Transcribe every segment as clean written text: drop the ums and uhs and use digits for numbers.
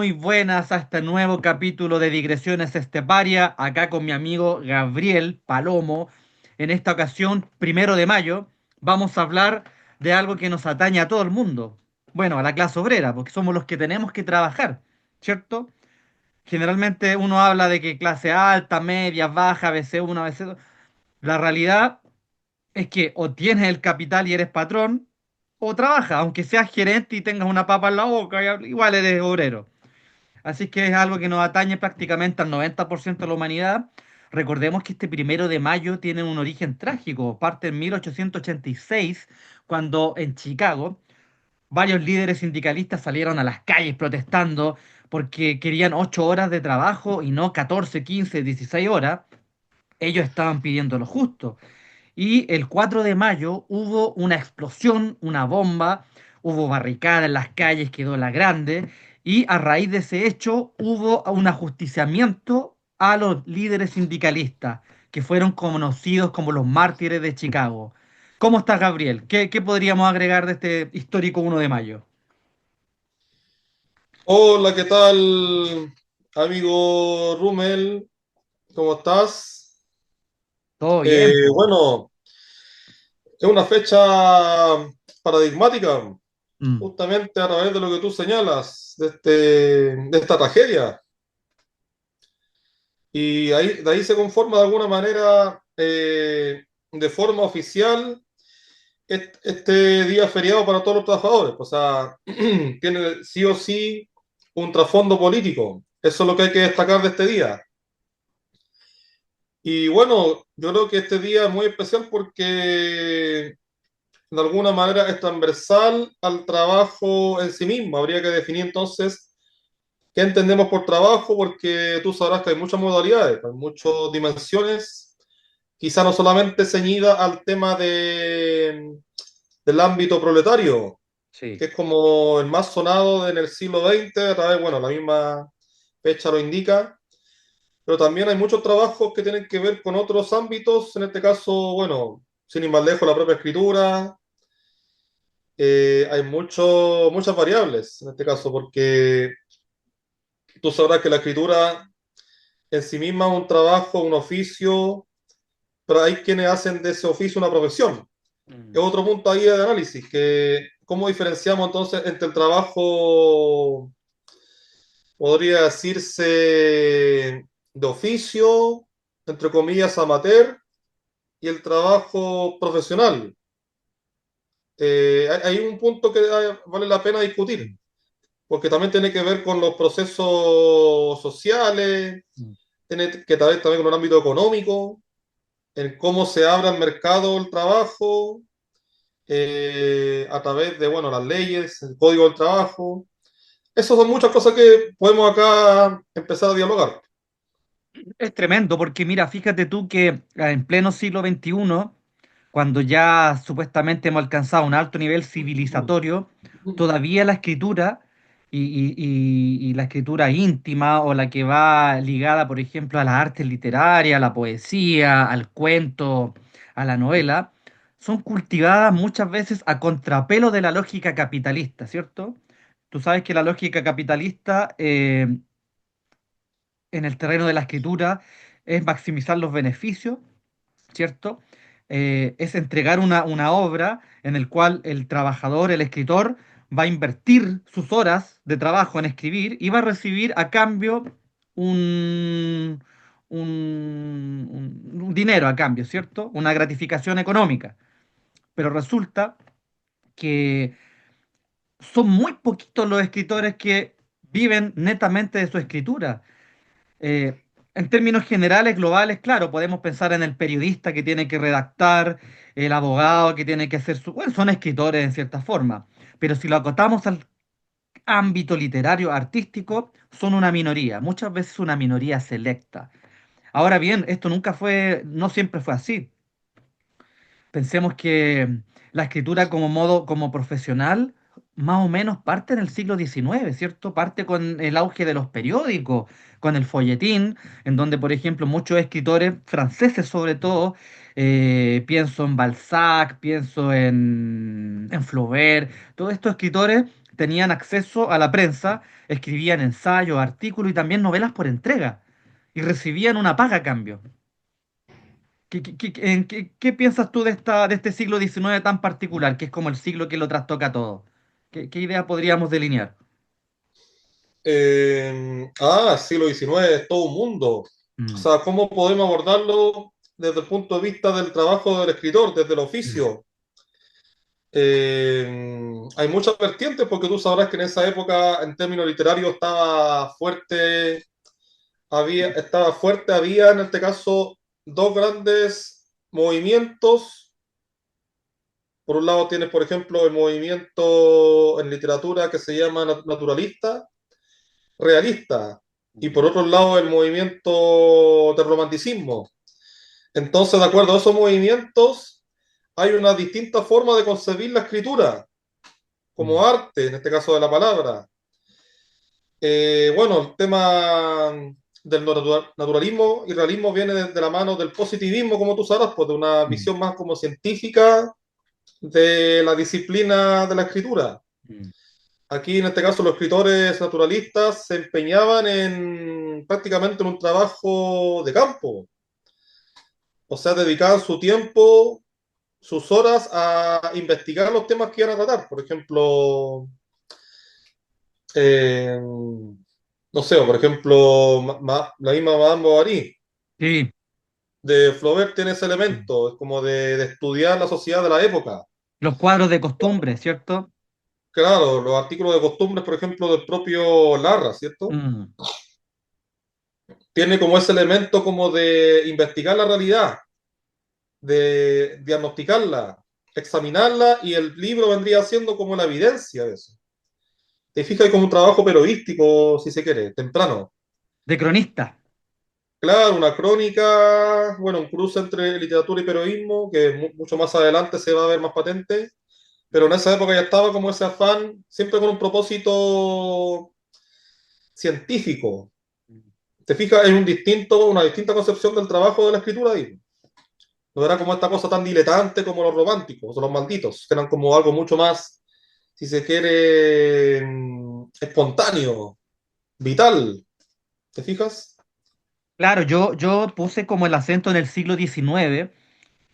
muy buenas a este nuevo capítulo de Digresiones Esteparia, acá con mi amigo Gabriel Palomo. En esta ocasión, 1 de mayo, vamos a hablar de algo que nos atañe a todo el mundo. Bueno, a la clase obrera, porque somos los que tenemos que trabajar, ¿cierto? Generalmente uno habla de que clase alta, media, baja, BC1, BC2. La realidad es que o tienes el capital y eres patrón, o trabajas, aunque seas gerente y tengas una papa en la boca, igual eres obrero. Así que es algo que nos atañe prácticamente al 90% de la humanidad. Recordemos que este 1 de mayo tiene un origen trágico. Parte en 1886, cuando en Chicago varios líderes sindicalistas salieron a las calles protestando porque querían 8 horas de trabajo y no 14, 15, 16 horas. Ellos estaban pidiendo lo justo. Y el 4 de mayo hubo una explosión, una bomba, hubo barricada en las calles, quedó la grande, y a raíz de ese hecho hubo un ajusticiamiento a los líderes sindicalistas, que fueron conocidos como los mártires de Chicago. ¿Cómo estás, Gabriel? ¿Qué podríamos agregar de este histórico 1 de mayo? Hola, ¿qué tal, amigo Rumel? ¿Cómo estás? Todo bien, po. Bueno, es una fecha paradigmática, Mm. justamente a través de lo que tú señalas, de esta tragedia. Y de ahí se conforma de alguna manera, de forma oficial, este día feriado para todos los trabajadores. O sea, tiene sí o sí un trasfondo político. Eso es lo que hay que destacar de este día. Y bueno, yo creo que este día es muy especial porque de alguna manera es transversal al trabajo en sí mismo. Habría que definir entonces qué entendemos por trabajo, porque tú sabrás que hay muchas modalidades, hay muchas dimensiones, quizá no solamente ceñida al tema del ámbito proletario, Sí. que es como el más sonado en el siglo XX, a través, bueno, la misma fecha lo indica, pero también hay muchos trabajos que tienen que ver con otros ámbitos, en este caso, bueno, sin ir más lejos, la propia escritura. Hay muchas variables en este caso, porque tú sabrás que la escritura en sí misma es un trabajo, un oficio, pero hay quienes hacen de ese oficio una profesión. Es Mm. otro punto ahí de análisis, que cómo diferenciamos entonces entre el trabajo, podría decirse, de oficio, entre comillas, amateur, y el trabajo profesional. Hay un punto que vale la pena discutir, porque también tiene que ver con los procesos sociales, Mm. tiene que ver también con el ámbito económico, en cómo se abre al mercado el trabajo, a través de, bueno, las leyes, el código del trabajo. Esas son muchas cosas que podemos acá empezar a dialogar. Es tremendo porque mira, fíjate tú que en pleno siglo XXI, cuando ya supuestamente hemos alcanzado un alto nivel civilizatorio, todavía la escritura y la escritura íntima o la que va ligada, por ejemplo, a las artes literarias, a la poesía, al cuento, a la novela, son cultivadas muchas veces a contrapelo de la lógica capitalista, ¿cierto? Tú sabes que la lógica capitalista en el terreno de la escritura es maximizar los beneficios, ¿cierto? Es entregar una obra en el cual el trabajador, el escritor, va a invertir sus horas de trabajo en escribir y va a recibir a cambio un, un dinero a cambio, ¿cierto? Una gratificación económica. Pero resulta que son muy poquitos los escritores que viven netamente de su escritura. Eh, en términos generales, globales, claro, podemos pensar en el periodista que tiene que redactar, el abogado que tiene que hacer su... Bueno, son escritores en cierta forma, pero si lo acotamos al ámbito literario, artístico, son una minoría, muchas veces una minoría selecta. Ahora bien, esto nunca fue, no siempre fue así. Pensemos que la escritura como modo, como profesional, más o menos parte en el siglo XIX, ¿cierto? Parte con el auge de los periódicos, con el folletín, en donde, por ejemplo, muchos escritores franceses, sobre todo, pienso en Balzac, pienso en Flaubert, todos estos escritores tenían acceso a la prensa, escribían ensayos, artículos y también novelas por entrega y recibían una paga a cambio. ¿Qué piensas tú de este siglo XIX tan particular, que es como el siglo que lo trastoca todo? ¿Qué idea podríamos delinear? Siglo XIX, es todo un mundo. O Mm, sea, ¿cómo podemos abordarlo desde el punto de vista del trabajo del escritor, desde el mm, oficio? Hay muchas vertientes porque tú sabrás que en esa época, en términos literarios, estaba fuerte, había en este caso dos grandes movimientos. Por un lado tienes, por ejemplo, el movimiento en literatura que se llama naturalista, realista, y por otro lado el movimiento del romanticismo. Entonces, de acuerdo a esos movimientos, hay una distinta forma de concebir la escritura como mm, arte, en este caso de la palabra. Bueno, el tema del naturalismo y realismo viene de la mano del positivismo, como tú sabes, pues de una mm, visión más como científica de la disciplina de la escritura. mm. Aquí, en este caso, los escritores naturalistas se empeñaban en prácticamente en un trabajo de campo, o sea, dedicaban su tiempo, sus horas a investigar los temas que iban a tratar. Por ejemplo, eh, no sé, o por ejemplo, la misma Madame Bovary Sí, de Flaubert tiene ese mm. elemento, es como de estudiar la sociedad de la época. Los cuadros de costumbre, ¿cierto? Claro, los artículos de costumbres, por ejemplo, del propio Larra, ¿cierto? Mm. Tiene como ese elemento como de investigar la realidad, de diagnosticarla, examinarla, y el libro vendría siendo como la evidencia de eso. Te fijas como un trabajo periodístico, si se quiere, temprano. De cronista. Claro, una crónica, bueno, un cruce entre literatura y periodismo, que mucho más adelante se va a ver más patente, pero en esa época ya estaba como ese afán, siempre con un propósito científico. Te fijas, hay una distinta concepción del trabajo de la escritura ahí. No era como esta cosa tan diletante como los románticos o los malditos, que eran como algo mucho más, si se quiere, espontáneo, vital. ¿Te fijas? Claro, yo puse como el acento en el siglo XIX,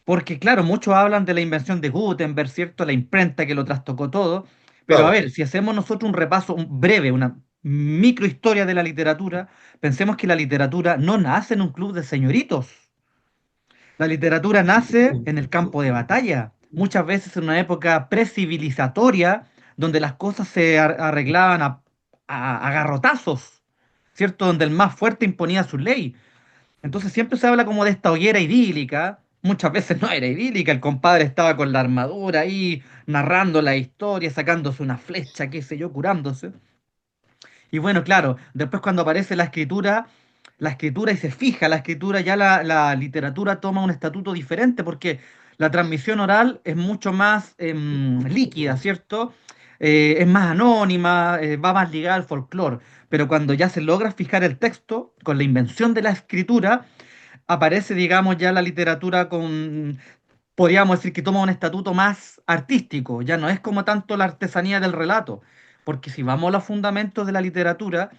porque claro, muchos hablan de la invención de Gutenberg, ¿cierto? La imprenta que lo trastocó todo. Pero a Claro. ver, si hacemos nosotros un repaso breve, una microhistoria de la literatura, pensemos que la literatura no nace en un club de señoritos. La literatura nace en el campo de batalla, muchas veces en una época precivilizatoria, donde las cosas se arreglaban a garrotazos, ¿cierto? Donde el más fuerte imponía su ley. Entonces siempre se habla como de esta hoguera idílica. Muchas veces no era idílica, el compadre estaba con la armadura ahí, narrando la historia, sacándose una flecha, qué sé yo, curándose. Y bueno, claro, después cuando aparece la escritura y se fija la escritura, ya la literatura toma un estatuto diferente porque la transmisión oral es mucho más líquida, ¿cierto? Es más anónima, va más ligada al folclore. Pero cuando ya se logra fijar el texto, con la invención de la escritura, aparece, digamos, ya la literatura con, podríamos decir que toma un estatuto más artístico, ya no es como tanto la artesanía del relato, porque si vamos a los fundamentos de la literatura,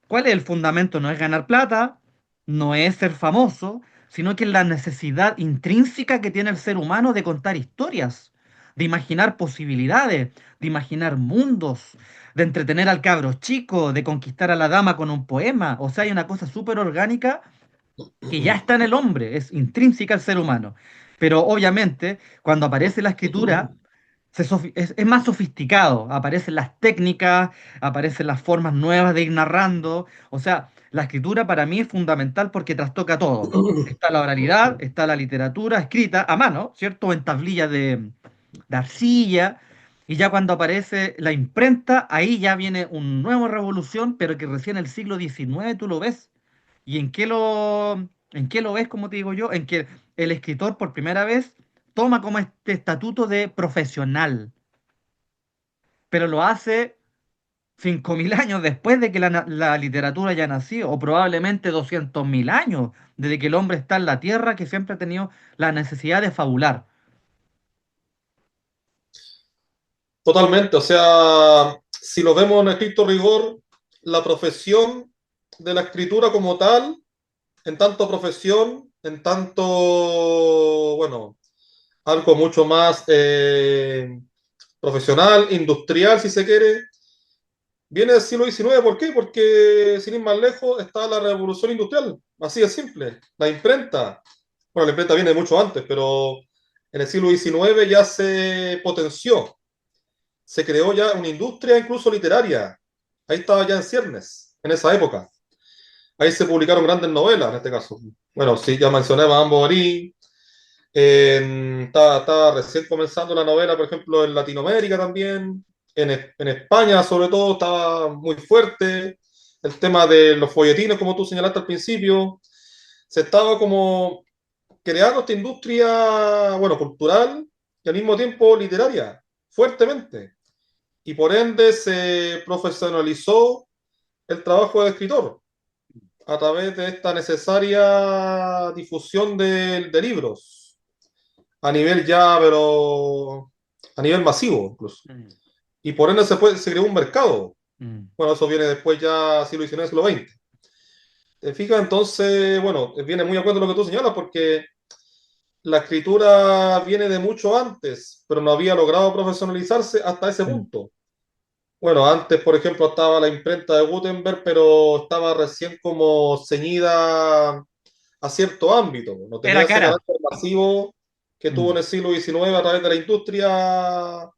¿cuál es el fundamento? No es ganar plata, no es ser famoso, sino que es la necesidad intrínseca que tiene el ser humano de contar historias, de imaginar posibilidades, de imaginar mundos, de entretener al cabro chico, de conquistar a la dama con un poema. O sea, hay una cosa súper orgánica que ya está en el hombre, es intrínseca al ser humano. Pero obviamente, cuando aparece la escritura, es más sofisticado, aparecen las técnicas, aparecen las formas nuevas de ir narrando. O sea, la escritura para mí es fundamental porque trastoca todo. Está la oralidad, está la literatura escrita a mano, ¿cierto? O en tablillas de arcilla. Y ya cuando aparece la imprenta, ahí ya viene una nueva revolución, pero que recién en el siglo XIX tú lo ves. ¿Y en qué lo ves, como te digo yo? En que el escritor por primera vez toma como este estatuto de profesional, pero lo hace 5.000 años después de que la literatura ya nació, o probablemente 200.000 años, desde que el hombre está en la tierra, que siempre ha tenido la necesidad de fabular. Totalmente, o sea, si lo vemos en estricto rigor, la profesión de la escritura como tal, en tanto profesión, en tanto, bueno, algo mucho más profesional, industrial, si se quiere, viene del siglo XIX. ¿Por qué? Porque, sin ir más lejos, está la revolución industrial. Así de simple. La imprenta. Bueno, la imprenta viene mucho antes, pero en el siglo XIX ya se potenció. Se creó ya una industria incluso literaria. Ahí estaba ya en ciernes, en esa época. Ahí se publicaron grandes novelas, en este caso. Bueno, sí, ya mencioné a Madame Bovary. Estaba recién comenzando la novela, por ejemplo, en Latinoamérica también. En España, sobre todo, estaba muy fuerte. El tema de los folletines, como tú señalaste al principio. Se estaba como creando esta industria, bueno, cultural y al mismo tiempo literaria, fuertemente. Y por ende se profesionalizó el trabajo de escritor a través de esta necesaria difusión de libros a nivel ya, pero a nivel masivo incluso. Mm, Y por ende se creó un mercado. mm, Bueno, eso viene después ya siglo XIX, siglo XX. ¿Te fijas? Entonces, bueno, viene muy a cuento lo que tú señalas, porque la escritura viene de mucho antes, pero no había logrado profesionalizarse hasta ese mm. punto. Bueno, antes, por ejemplo, estaba la imprenta de Gutenberg, pero estaba recién como ceñida a cierto ámbito. No tenía Era ese cara. carácter masivo que tuvo Mm, en el siglo XIX a través de la industria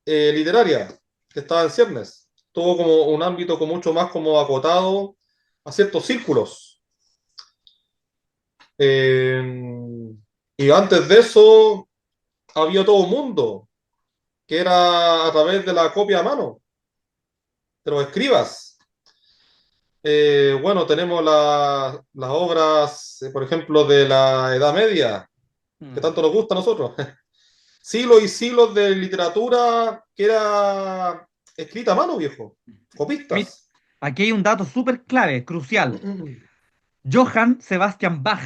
literaria, que estaba en ciernes. Tuvo como un ámbito con mucho más como acotado a ciertos círculos. Eh, y antes de eso había todo un mundo, que era a través de la copia a mano, de los escribas. Bueno, tenemos las obras, por ejemplo, de la Edad Media, que mm. tanto nos gusta a nosotros. Siglos y siglos de literatura que era escrita a mano, viejo. Mi- Copistas. Aquí hay un dato súper clave, crucial. Johann Sebastian Bach,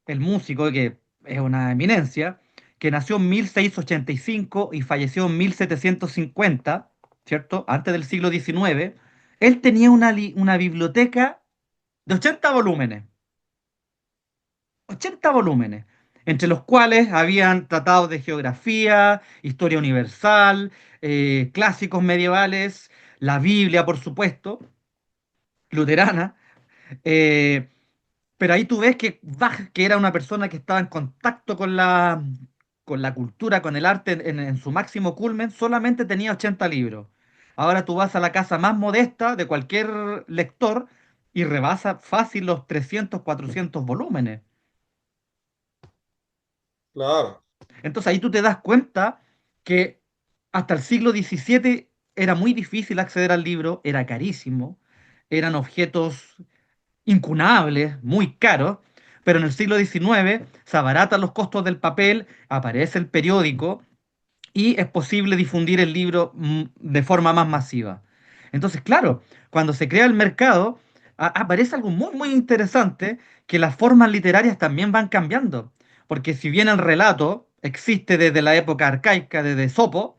el músico que es una eminencia, que nació en 1685 y falleció en 1750, ¿cierto? Antes del siglo XIX, él tenía una biblioteca de 80 volúmenes. 80 volúmenes, entre los cuales habían tratados de geografía, historia universal, clásicos medievales, la Biblia, por supuesto, luterana. eh, pero ahí tú ves que Bach, que era una persona que estaba en contacto con la cultura, con el arte en su máximo culmen, solamente tenía 80 libros. Ahora tú vas a la casa más modesta de cualquier lector y rebasa fácil los 300, 400 volúmenes. Claro. Entonces ahí tú te das cuenta que hasta el siglo XVII era muy difícil acceder al libro, era carísimo, eran objetos incunables, muy caros, pero en el siglo XIX se abaratan los costos del papel, aparece el periódico y es posible difundir el libro de forma más masiva. Entonces, claro, cuando se crea el mercado, aparece algo muy, muy interesante, que las formas literarias también van cambiando. Porque si bien el relato existe desde la época arcaica, desde Esopo,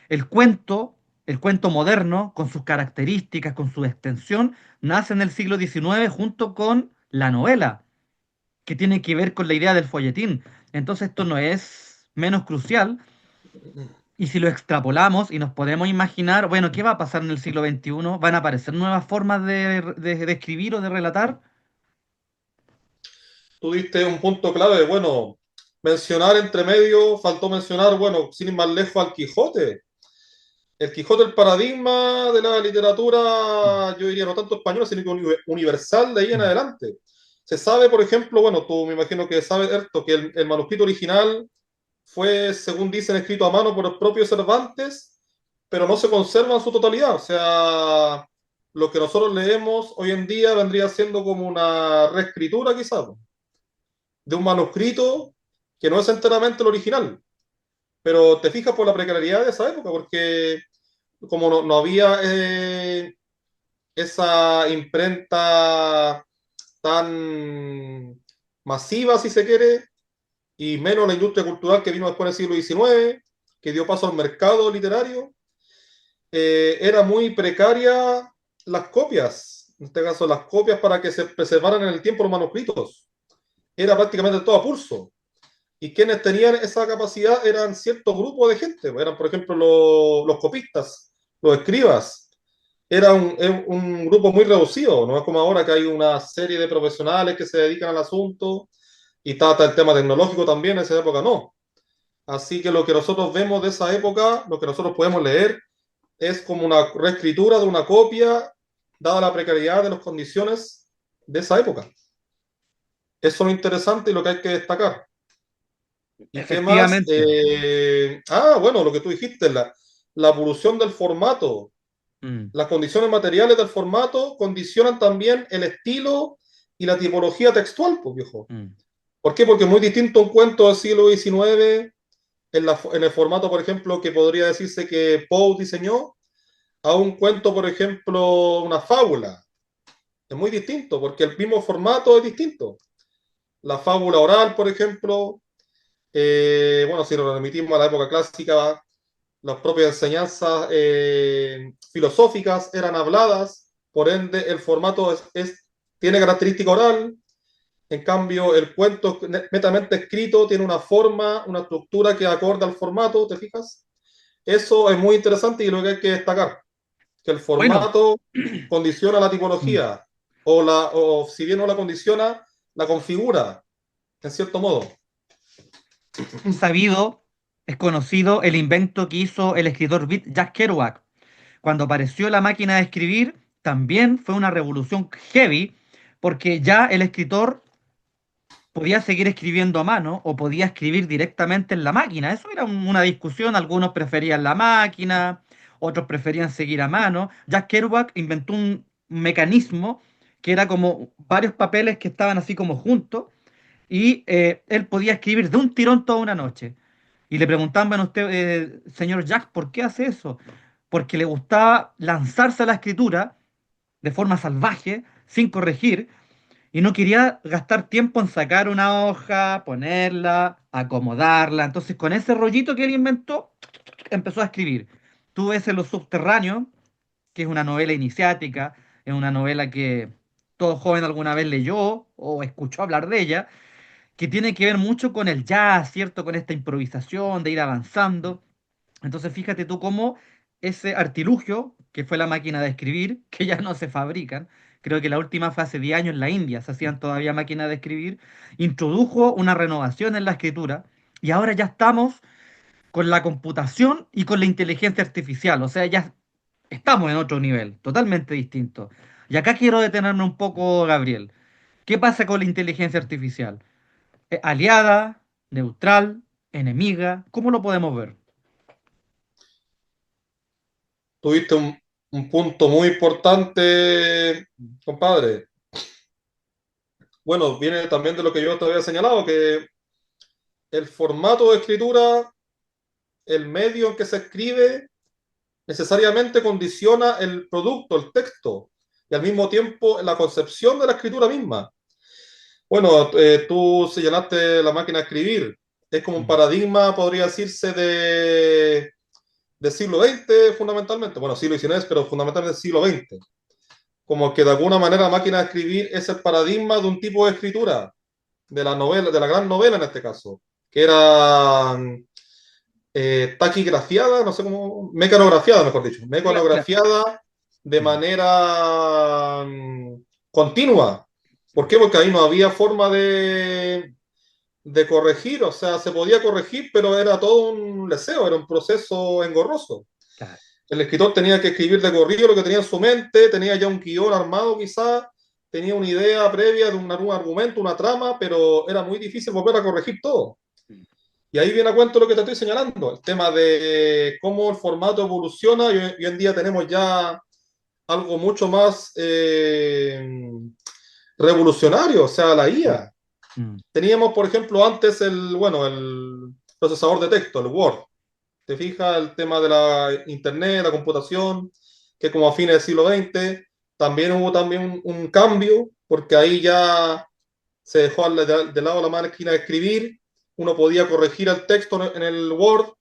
el el cuento moderno, con sus características, con su extensión, nace en el siglo XIX junto con la novela, que tiene que ver con la idea del folletín. Entonces esto no es menos crucial, y si lo extrapolamos y nos podemos imaginar, bueno, ¿qué va a pasar en el siglo XXI? ¿Van a aparecer nuevas formas de escribir o de relatar? Tú diste un punto clave. Bueno, mencionar entre medio, faltó mencionar, bueno, sin ir más lejos, al Quijote. El Quijote, el paradigma de la Mm, literatura, yo diría no tanto española, sino que universal de ahí en mm, adelante. Se sabe, por ejemplo, bueno, tú me imagino que sabes esto, que el manuscrito original fue, según dicen, escrito a mano por el propio Cervantes, pero no se conserva en su totalidad. O sea, lo que nosotros leemos hoy en día vendría siendo como una reescritura, quizás, de un manuscrito que no es enteramente el original. Pero te fijas por la precariedad de esa época, porque como no había esa imprenta tan masiva, si se quiere, y menos la industria cultural que vino después del siglo XIX, que dio paso al mercado literario. era muy precaria las copias, en este caso las copias para que se preservaran en el tiempo los manuscritos. Era prácticamente todo a pulso. Y quienes tenían esa capacidad eran ciertos grupos de gente, eran por ejemplo los copistas, los escribas. Era un grupo muy reducido, no es como ahora que hay una serie de profesionales que se dedican al asunto y está el tema tecnológico también, en esa época no. Así que lo que nosotros vemos de esa época, lo que nosotros podemos leer, es como una reescritura de una copia, dada la precariedad de las condiciones de esa época. Eso es lo interesante y lo que hay que destacar. ¿Y qué más? Efectivamente. Bueno, lo que tú dijiste, la evolución del formato. Mm, Las condiciones materiales del formato condicionan también el estilo y la tipología textual, pues, viejo. mm, ¿Por qué? Porque es muy distinto un cuento del siglo XIX en el formato, por ejemplo, que podría decirse que Poe diseñó, a un cuento, por ejemplo, una fábula. Es muy distinto, porque el mismo formato es distinto. La fábula oral, por ejemplo, bueno, si nos remitimos a la época clásica, las propias enseñanzas filosóficas eran habladas, por ende el formato tiene característica oral, en cambio el cuento netamente escrito tiene una forma, una estructura que acorde al formato, ¿te fijas? Eso es muy interesante y lo que hay que destacar, que el bueno, formato condiciona la mm, tipología, o si bien no la condiciona, la configura, en cierto modo. es sabido, es conocido el invento que hizo el escritor beat Jack Kerouac. Cuando apareció la máquina de escribir, también fue una revolución heavy, porque ya el escritor podía seguir escribiendo a mano o podía escribir directamente en la máquina. Eso era una discusión, algunos preferían la máquina, otros preferían seguir a mano. Jack Kerouac inventó un mecanismo que era como varios papeles que estaban así como juntos y él podía escribir de un tirón toda una noche. Y le preguntaban, bueno, usted, señor Jack, ¿por qué hace eso? Porque le gustaba lanzarse a la escritura de forma salvaje, sin corregir, y no quería gastar tiempo en sacar una hoja, ponerla, acomodarla. Entonces, con ese rollito que él inventó, empezó a escribir. Tú ves en Los Subterráneos, que es una novela iniciática, es una novela que todo joven alguna vez leyó o escuchó hablar de ella, que tiene que ver mucho con el jazz, ¿cierto? Con esta improvisación de ir avanzando. Entonces, fíjate tú cómo ese artilugio, que fue la máquina de escribir, que ya no se fabrican, creo que la última fue hace 10 años en la India, se hacían todavía máquinas de escribir, introdujo una renovación en la escritura y ahora ya estamos con la computación y con la inteligencia artificial, o sea, ya estamos en otro nivel, totalmente distinto. Y acá quiero detenerme un poco, Gabriel. ¿Qué pasa con la inteligencia artificial? ¿Aliada, neutral, enemiga? ¿Cómo lo podemos ver? Tuviste un punto muy importante, compadre. Bueno, viene también de lo que yo te había señalado, que el formato de escritura, el medio en que se escribe, necesariamente condiciona el producto, el texto, y al mismo tiempo la concepción de la escritura misma. Bueno, tú señalaste la máquina de escribir. Es como un Mm. paradigma, podría decirse, de siglo XX fundamentalmente. Bueno, siglo XIX, pero fundamentalmente siglo XX. Como que de alguna manera la máquina de escribir es el paradigma de un tipo de escritura, de la novela, de la gran novela en este caso, que era taquigrafiada, no sé cómo, mecanografiada, mejor dicho, mecanografiada de Mm. manera continua. ¿Por qué? Porque ahí no había forma de corregir, o sea, se podía corregir, pero era todo un leseo, era un proceso engorroso. Claro. El escritor tenía que escribir de corrido lo que tenía en su mente, tenía ya un guión armado quizás, tenía una idea previa de un argumento, una trama, pero era muy difícil volver a corregir todo. Y ahí viene a cuento lo que te estoy señalando, el tema de cómo el formato evoluciona y hoy en día tenemos ya algo mucho más revolucionario, o sea, la Mm. IA. Mm. Teníamos, por ejemplo, antes el procesador de texto, el Word. ¿Te fijas? El tema de la internet, la computación, que como a fines del siglo XX, también hubo también un cambio, porque ahí ya se dejó de lado la máquina de escribir, uno podía corregir el texto en el Word.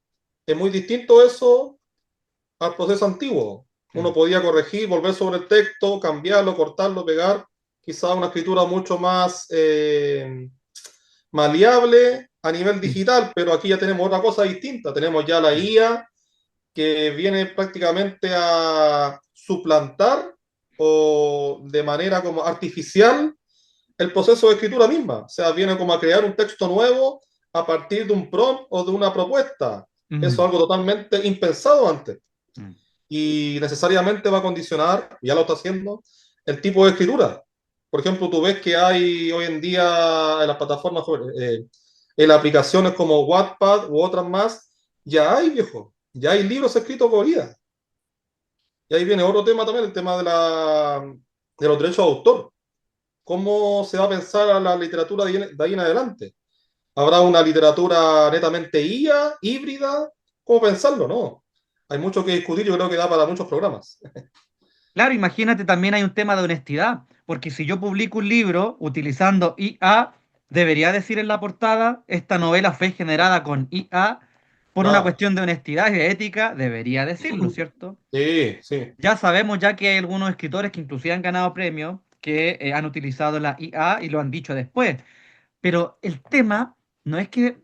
Es muy distinto eso al proceso antiguo. Uno Mm, podía corregir, volver sobre el texto, cambiarlo, cortarlo, pegar, quizá una escritura mucho más maleable a nivel mm, digital, pero aquí ya tenemos otra cosa distinta. Tenemos ya la mm. IA que viene prácticamente a suplantar o de manera como artificial el proceso de escritura misma. O sea, viene como a crear un texto nuevo a partir de un prompt o de una propuesta. Eso es Mm, algo totalmente impensado antes. mm. Y necesariamente va a condicionar, ya lo está haciendo, el tipo de escritura. Por ejemplo, tú ves que hay hoy en día en las plataformas, en aplicaciones como Wattpad u otras más, ya hay, viejo, ya hay libros escritos por IA. Y ahí viene otro tema también, el tema de los derechos de autor. ¿Cómo se va a pensar a la literatura de ahí en adelante? ¿Habrá una literatura netamente IA, híbrida? ¿Cómo pensarlo? No. Hay mucho que discutir, yo creo que da para muchos programas. Claro, imagínate, también hay un tema de honestidad, porque si yo publico un libro utilizando IA, debería decir en la portada, esta novela fue generada con IA por una Claro. cuestión de honestidad y de ética, debería decirlo, ¿cierto? Sí, sí. Ya sabemos ya que hay algunos escritores que inclusive han ganado premios que han utilizado la IA y lo han dicho después, pero el tema no es que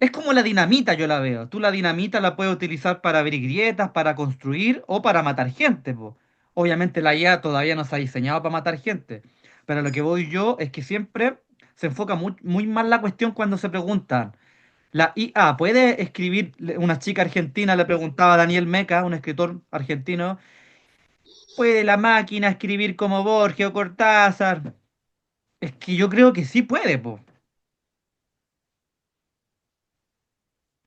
es como la dinamita, yo la veo. Tú la dinamita la puedes utilizar para abrir grietas, para construir o para matar gente, po. Obviamente la IA todavía no se ha diseñado para matar gente. Pero lo que voy yo es que siempre se enfoca muy mal la cuestión cuando se preguntan. ¿La IA puede escribir? Una chica argentina le preguntaba a Daniel Meca, un escritor argentino, ¿puede la máquina escribir como Borges o Cortázar? Es que yo creo que sí puede, po.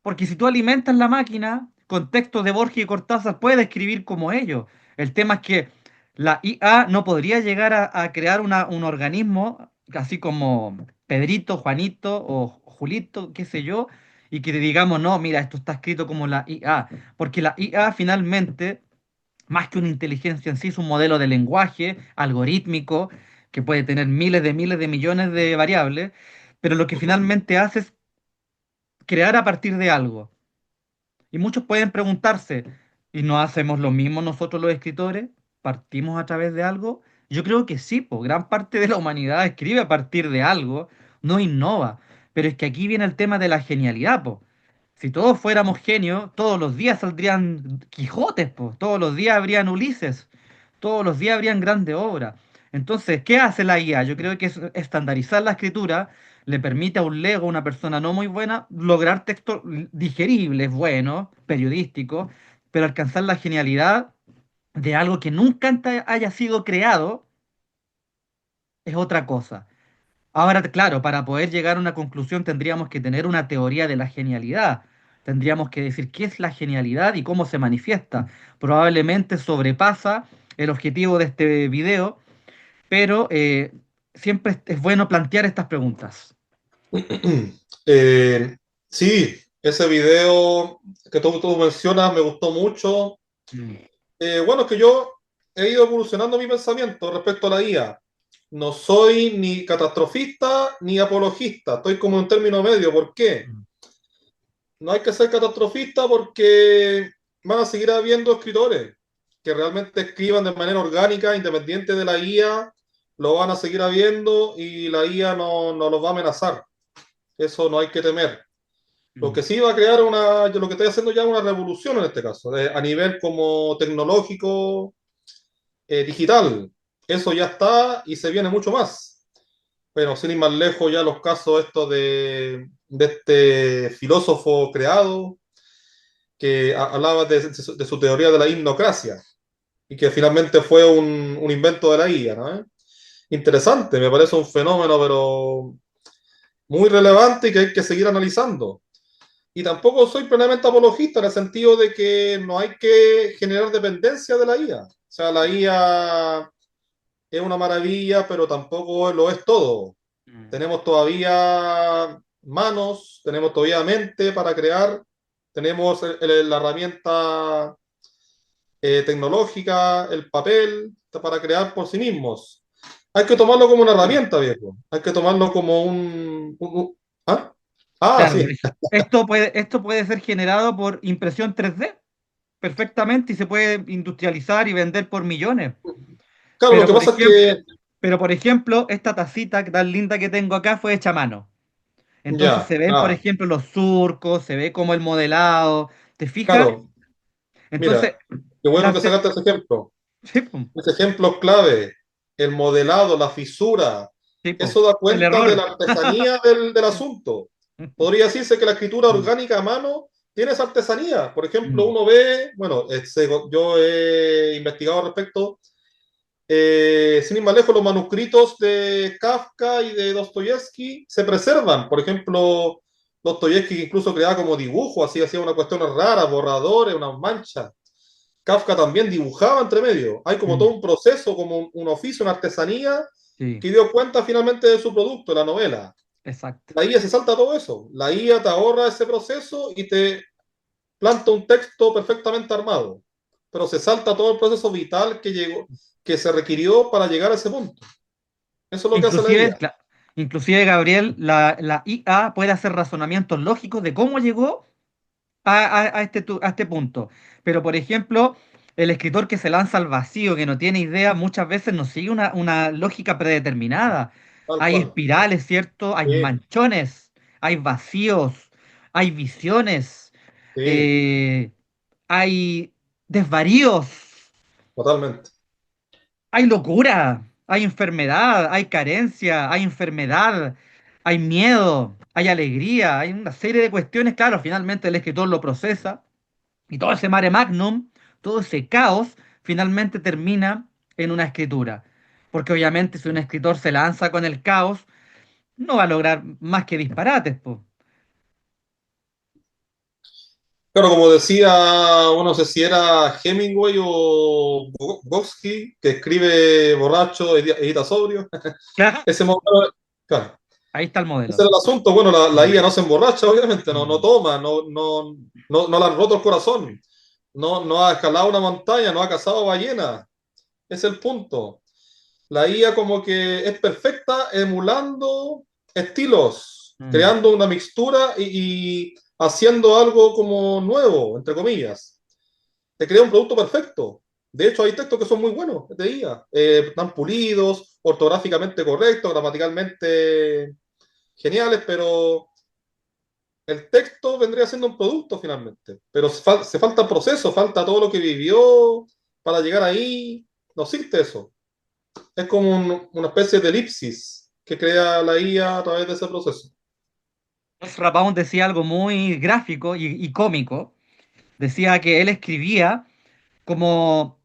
Porque si tú alimentas la máquina con textos de Borges y Cortázar, puede escribir como ellos. El tema es que la IA no podría llegar a crear un organismo así como Pedrito, Juanito o Julito, qué sé yo, y que te digamos, no, mira, esto está escrito como la IA. Porque la IA finalmente, más que una inteligencia en sí, es un modelo de lenguaje algorítmico que puede tener miles de millones de variables, pero lo que finalmente hace es crear a partir de algo. Y muchos pueden preguntarse, ¿y no hacemos lo mismo nosotros los escritores? ¿Partimos a través de algo? Yo creo que sí, pues gran parte de la humanidad escribe a partir de algo, no innova. Pero es que aquí viene el tema de la genialidad, pues. Si todos fuéramos genios, todos los días saldrían Quijotes, pues. Todos los días habrían Ulises, todos los días habrían grandes obras. Entonces, ¿qué hace la IA? Yo creo que es estandarizar la escritura le permite a un Lego, una persona no muy buena, lograr textos digeribles, buenos, periodísticos, pero alcanzar la genialidad de algo que nunca antes haya sido creado es otra cosa. Ahora, claro, para poder llegar a una conclusión tendríamos que tener una teoría de la genialidad. Tendríamos que decir qué es la genialidad y cómo se manifiesta. Probablemente sobrepasa el objetivo de este video, pero siempre es bueno plantear estas preguntas. Eh, sí, ese video que tú mencionas me gustó mucho. Mm, Bueno, es que yo he ido evolucionando mi pensamiento respecto a la IA. No soy ni catastrofista ni apologista, estoy como en término medio. ¿Por qué? mm, No hay que ser catastrofista porque van a seguir habiendo escritores que realmente escriban de manera orgánica, independiente de la IA, lo van a seguir habiendo y la IA no los va a amenazar. Eso no hay que temer. Lo mm. que sí va a crear lo que estoy haciendo ya es una revolución en este caso, a nivel como tecnológico, digital. Eso ya está y se viene mucho más. Bueno, sin ir más lejos, ya los casos estos de este filósofo creado que hablaba de su teoría de la hipnocracia y que finalmente fue un invento de la IA, ¿no? Interesante, me parece un fenómeno, pero muy relevante y que hay que seguir analizando. Y tampoco soy plenamente apologista en el sentido de que no hay que generar dependencia de la IA. O sea, la IA es una maravilla, pero tampoco lo es todo. Mm. Tenemos todavía manos, tenemos todavía mente para crear, tenemos la herramienta tecnológica, el papel, para crear por sí mismos. Hay que tomarlo como una herramienta, viejo. Hay que tomarlo como ¿Ah? Ah, Claro, sí. esto puede ser generado por impresión 3D. perfectamente y se puede industrializar y vender por millones. Claro, lo Pero que por pasa es ejemplo, que, pero por ejemplo, esta tacita tan linda que tengo acá fue hecha a mano. Entonces ya, se ven, por ah, ejemplo, los surcos, se ve como el modelado. ¿Te fijas? claro, Entonces, mira, qué bueno la que te- sacaste ese ejemplo. sí, pum, Ese ejemplo es clave. El modelado, la fisura, sí, pum, eso da el cuenta de la error. artesanía del asunto. Podría decirse que la escritura Mm, orgánica a mano tiene esa artesanía. Por ejemplo, mm, uno ve, bueno, yo he investigado al respecto, sin ir más lejos, los manuscritos de Kafka y de Dostoyevsky se preservan. Por ejemplo, Dostoyevsky incluso creaba como dibujo, así hacía una cuestión rara, borradores, unas manchas. Kafka también dibujaba entre medio. Hay como todo mm, un proceso, como un oficio, una artesanía sí, que dio cuenta finalmente de su producto, la novela. exacto. La IA se salta todo eso. La IA te ahorra ese proceso y te planta un texto perfectamente armado. Pero se salta todo el proceso vital que se requirió para llegar a ese punto. Eso es lo que hace la Inclusive, IA. inclusive Gabriel, la IA puede hacer razonamientos lógicos de cómo llegó a este punto. Pero, por ejemplo, el escritor que se lanza al vacío, que no tiene idea, muchas veces no sigue una lógica predeterminada. Tal Hay cual. espirales, ¿cierto? Hay Sí, manchones, hay vacíos, hay visiones, sí, eh, hay desvaríos. totalmente. Hay locura, hay enfermedad, hay carencia, hay enfermedad, hay miedo, hay alegría, hay una serie de cuestiones. Claro, finalmente el escritor lo procesa y todo ese mare magnum, todo ese caos, finalmente termina en una escritura. Porque obviamente si un escritor se lanza con el caos, no va a lograr más que disparates, po. Claro, como decía, bueno, no sé si era Hemingway o Bukowski, que escribe borracho, edita sobrio. Claro, Ese modelo, claro, ahí está el ese modelo. era el asunto. Bueno, la Mm, IA no se emborracha, obviamente, no mm. toma, no le han roto el corazón, no ha escalado una montaña, no ha cazado ballenas. Es el punto. La IA como que es perfecta emulando estilos, Mm. creando una mixtura y haciendo algo como nuevo, entre comillas. Te crea un producto perfecto. De hecho, hay textos que son muy buenos de IA, están pulidos, ortográficamente correctos, gramaticalmente geniales, pero el texto vendría siendo un producto finalmente. Pero se falta el proceso, falta todo lo que vivió para llegar ahí. No existe eso. Es como una especie de elipsis que crea la IA a través de ese proceso. Rapón decía algo muy gráfico y cómico. Decía que él escribía como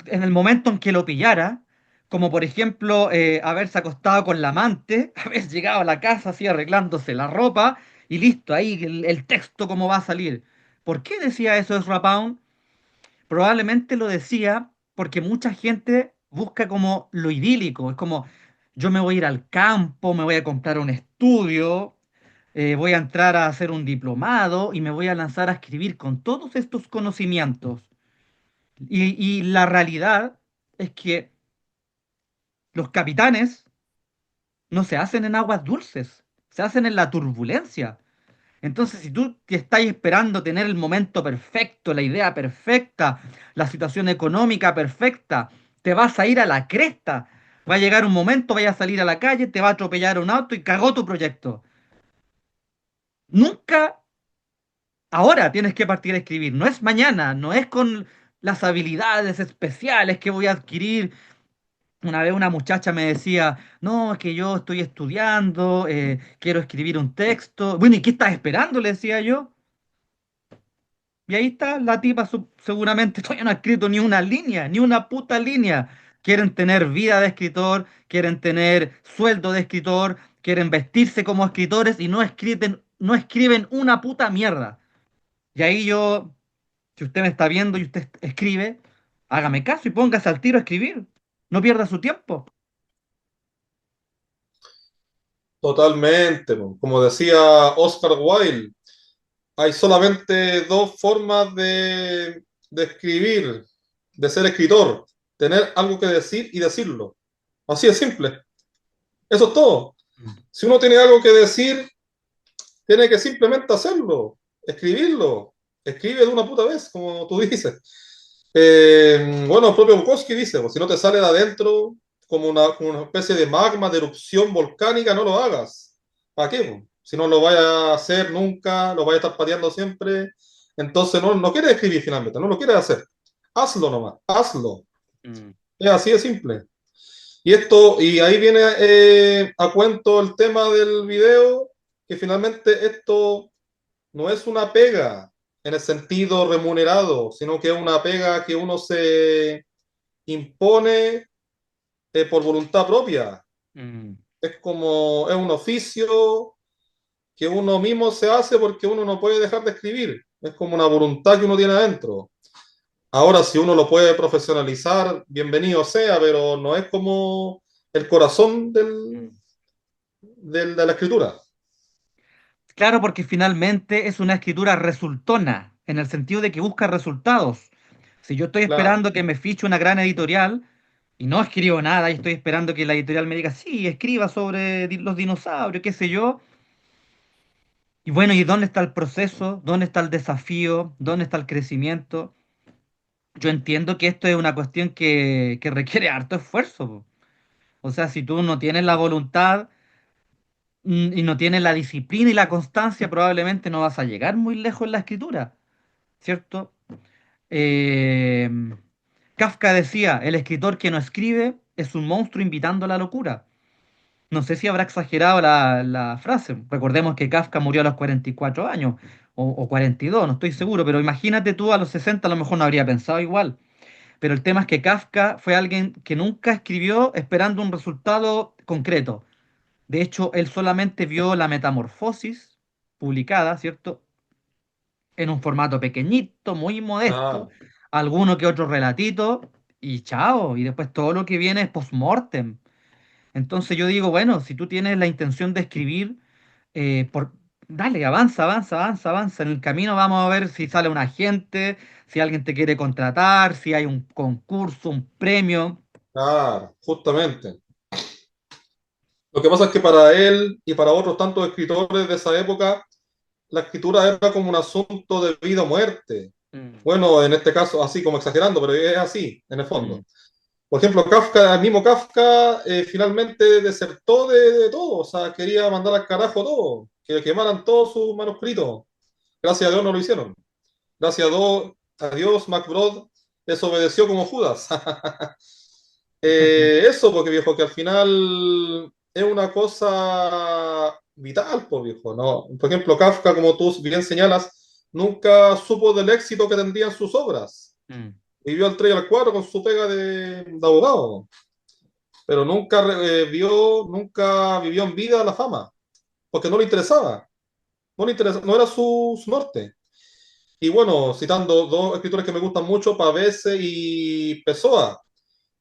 en el momento en que lo pillara, como por ejemplo haberse acostado con la amante, haber llegado a la casa así arreglándose la ropa y listo, ahí el texto cómo va a salir. ¿Por qué decía eso Ezra Pound? Probablemente lo decía porque mucha gente busca como lo idílico, es como yo me voy a ir al campo, me voy a comprar un estudio, voy a entrar a hacer un diplomado y me voy a lanzar a escribir con todos estos conocimientos. Y la realidad es que los capitanes no se hacen en aguas dulces, se hacen en la turbulencia. Entonces, si tú te estás esperando tener el momento perfecto, la idea perfecta, la situación económica perfecta, te vas a ir a la cresta. Va a llegar un momento, vaya a salir a la calle, te va a atropellar un auto y cagó tu proyecto. Nunca ahora tienes que partir a escribir. No es mañana, no es con las habilidades especiales que voy a adquirir. Una vez una muchacha me decía, no, es que yo estoy estudiando, quiero escribir un texto. Bueno, ¿y qué estás esperando? Le decía yo. Y ahí está la tipa, seguramente todavía no ha escrito ni una línea, ni una puta línea. Quieren tener vida de escritor, quieren tener sueldo de escritor, quieren vestirse como escritores y no escriben una puta mierda. Y ahí yo, si usted me está viendo y usted escribe, hágame caso y póngase al tiro a escribir. No pierda su tiempo. Totalmente. Po. Como decía Oscar Wilde, hay solamente dos formas de escribir, de ser escritor. Tener algo que decir y decirlo. Así de simple. Eso es todo. Mm. Si uno tiene algo que decir, tiene que simplemente hacerlo, escribirlo. escribe de una puta vez, como tú dices. Bueno, el propio Bukowski dice, pues, si no te sale de adentro como una especie de magma, de erupción volcánica, no lo hagas. ¿Para qué? Po? Si no lo vayas a hacer nunca, lo vayas a estar pateando siempre, entonces no quieres escribir finalmente, no lo quieres hacer. Hazlo nomás, hazlo. Mm. Es así de simple. Y ahí viene a cuento el tema del video, que finalmente esto no es una pega en el sentido remunerado, sino que es una pega que uno se impone por voluntad propia. Mm. Es un oficio que uno mismo se hace porque uno no puede dejar de escribir. Es como una voluntad que uno tiene adentro. Ahora, si uno lo puede profesionalizar, bienvenido sea, pero no es como el corazón Mm. de la escritura. Claro, porque finalmente es una escritura resultona, en el sentido de que busca resultados. Si yo estoy Claro, esperando que me fiche una gran editorial y no escribo nada y estoy esperando que la editorial me diga, sí, escriba sobre los dinosaurios, qué sé yo. Y bueno, ¿y dónde está el proceso? ¿Dónde está el desafío? ¿Dónde está el crecimiento? Yo entiendo que esto es una cuestión que requiere harto esfuerzo, po. O sea, si tú no tienes la voluntad y no tienes la disciplina y la constancia, probablemente no vas a llegar muy lejos en la escritura, ¿cierto? Eh, Kafka decía, el escritor que no escribe es un monstruo invitando a la locura. No sé si habrá exagerado la frase. Recordemos que Kafka murió a los 44 años o 42, no estoy seguro, pero imagínate tú a los 60 a lo mejor no habría pensado igual. Pero el tema es que Kafka fue alguien que nunca escribió esperando un resultado concreto. De hecho, él solamente vio la Metamorfosis publicada, ¿cierto? En un formato pequeñito, muy modesto, claro, alguno que otro relatito y chao. Y después todo lo que viene es post-mortem. Entonces yo digo, bueno, si tú tienes la intención de escribir, dale, avanza, avanza, avanza, avanza. En el camino vamos a ver si sale un agente, si alguien te quiere contratar, si hay un concurso, un premio. claro, justamente. Lo que pasa es que para él y para otros tantos escritores de esa época, la escritura era como un asunto de vida o muerte. Mm, Bueno, en este caso, así como exagerando, pero es así, en el mm. fondo. Por ejemplo, Kafka, el mismo Kafka, finalmente desertó de todo, o sea, quería mandar al carajo todo, que quemaran todos sus manuscritos. Gracias a Dios no lo hicieron. Gracias a Dios, MacBrod desobedeció como Judas. Eso, porque viejo, que al final es una cosa vital, pues viejo, ¿no? Por ejemplo, Kafka, como tú bien señalas, nunca supo del éxito que tendrían sus obras. Mm. Vivió al 3 y al 4 con su pega de abogado, pero nunca vivió en vida la fama, porque no le interesaba, no era su norte. Y bueno, citando dos escritores que me gustan mucho, Pavese y Pessoa,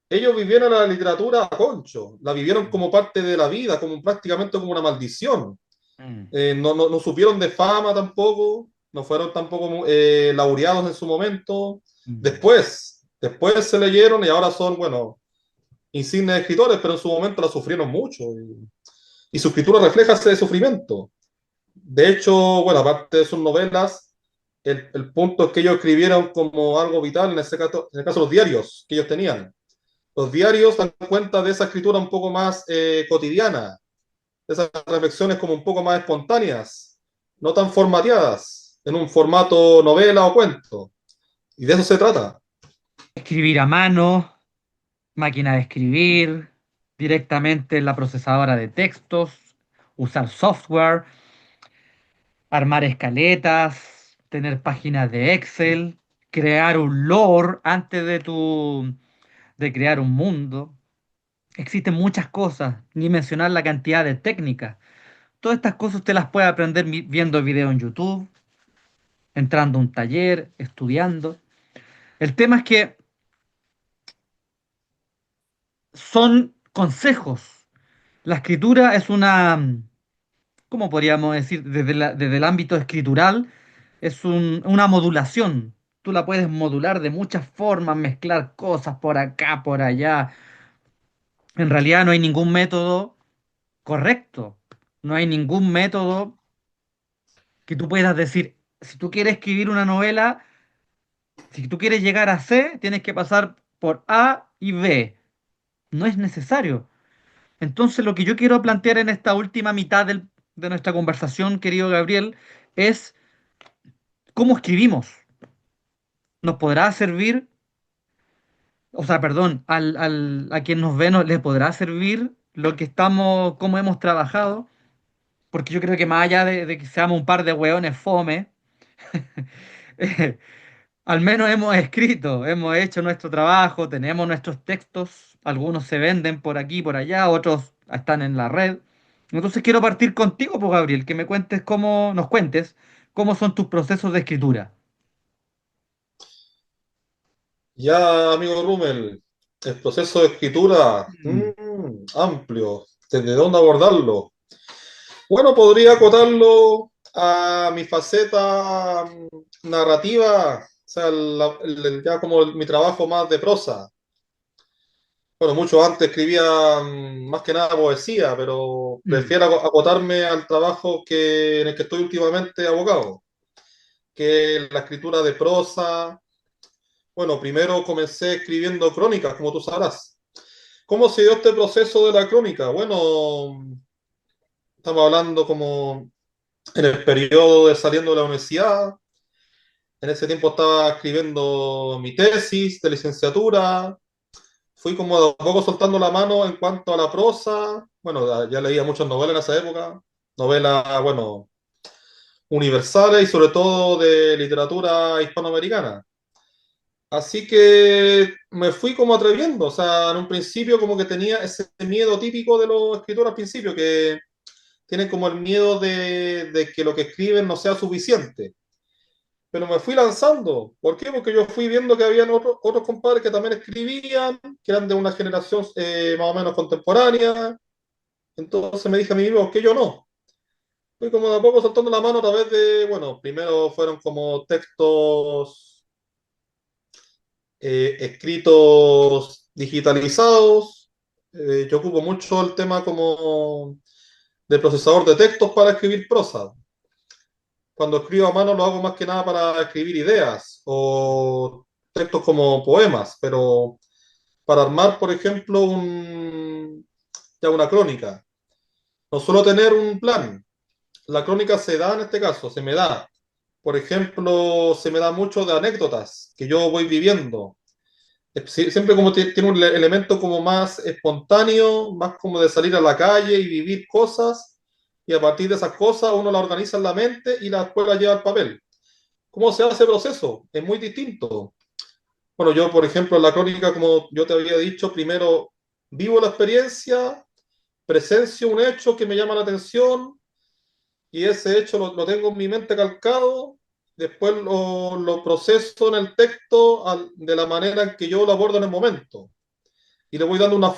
ellos vivieron la literatura a concho, la vivieron Mm. como parte de la vida, como prácticamente como una maldición. Mm. No supieron de fama tampoco, no fueron tampoco laureados en su momento. Mm. Después se leyeron y ahora son, bueno, insignes escritores, pero en su momento la sufrieron mucho y su escritura refleja ese sufrimiento. De hecho, bueno, aparte de sus novelas, el punto es que ellos escribieron como algo vital, en el caso de los diarios que ellos tenían. Los diarios dan cuenta de esa escritura un poco más cotidiana, de esas reflexiones como un poco más espontáneas, no tan formateadas, en un formato novela o cuento. Y de eso se trata. Escribir a mano, máquina de escribir, directamente en la procesadora de textos, usar software, armar escaletas, tener páginas de Excel, crear un lore antes de crear un mundo. Existen muchas cosas, ni mencionar la cantidad de técnicas. Todas estas cosas usted las puede aprender viendo videos en YouTube, entrando a un taller, estudiando. El tema es que son consejos. La escritura es ¿cómo podríamos decir? Desde el ámbito escritural, es una modulación. Tú la puedes modular de muchas formas, mezclar cosas por acá, por allá. En realidad no hay ningún método correcto. No hay ningún método que tú puedas decir. si tú quieres escribir una novela, si tú quieres llegar a C, tienes que pasar por A y B. No es necesario. Entonces, lo que yo quiero plantear en esta última mitad de nuestra conversación, querido Gabriel, es cómo escribimos. ¿Nos podrá servir? O sea, perdón, a quien nos ve, ¿le podrá servir lo que estamos, cómo hemos trabajado? Porque yo creo que más allá de que seamos un par de hueones fome, eh, al menos hemos escrito, hemos hecho nuestro trabajo, tenemos nuestros textos, algunos se venden por aquí, por allá, otros están en la red. Entonces quiero partir contigo, pues, Gabriel, que me cuentes cómo, nos cuentes cómo son tus procesos de escritura. Ya, amigo Rummel, el proceso de escritura, Mm, amplio. ¿Desde dónde abordarlo? Bueno, podría acotarlo a mi faceta narrativa, o sea, ya como mi trabajo más de prosa. Bueno, mucho antes escribía más que nada poesía, pero mm, prefiero acotarme al trabajo en el que estoy últimamente abocado, que es la escritura de prosa. Bueno, primero comencé escribiendo crónicas, como tú sabrás. ¿Cómo se dio este proceso de la crónica? Bueno, estamos hablando como en el periodo de saliendo de la universidad. En ese tiempo estaba escribiendo mi tesis de licenciatura. Fui como de a poco soltando la mano en cuanto a la prosa. Bueno, ya leía muchas novelas en esa época. Novelas, bueno, universales y sobre todo de literatura hispanoamericana. Así que me fui como atreviendo, o sea, en un principio como que tenía ese miedo típico de los escritores al principio, que tienen como el miedo de que lo que escriben no sea suficiente. Pero me fui lanzando. ¿Por qué? Porque yo fui viendo que habían otros compadres que también escribían, que eran de una generación más o menos contemporánea. Entonces me dije a mí mismo, ¿por qué yo no? Fui como de a poco soltando la mano a través de, bueno, primero fueron como textos escritos digitalizados. Yo ocupo mucho el tema como de procesador de textos para escribir prosa. Cuando escribo a mano lo hago más que nada para escribir ideas o textos como poemas, pero para armar, por ejemplo, ya una crónica, no suelo tener un plan. La crónica se da en este caso, se me da. Por ejemplo, se me da mucho de anécdotas que yo voy viviendo. Siempre como tiene un elemento como más espontáneo, más como de salir a la calle y vivir cosas, y a partir de esas cosas uno las organiza en la mente y después las lleva al papel. ¿Cómo se hace el proceso? Es muy distinto. Bueno, yo, por ejemplo, en la crónica, como yo te había dicho, primero vivo la experiencia, presencio un hecho que me llama la atención y ese hecho lo tengo en mi mente calcado, después lo proceso en el texto de la manera en que yo lo abordo en el momento y le voy dando una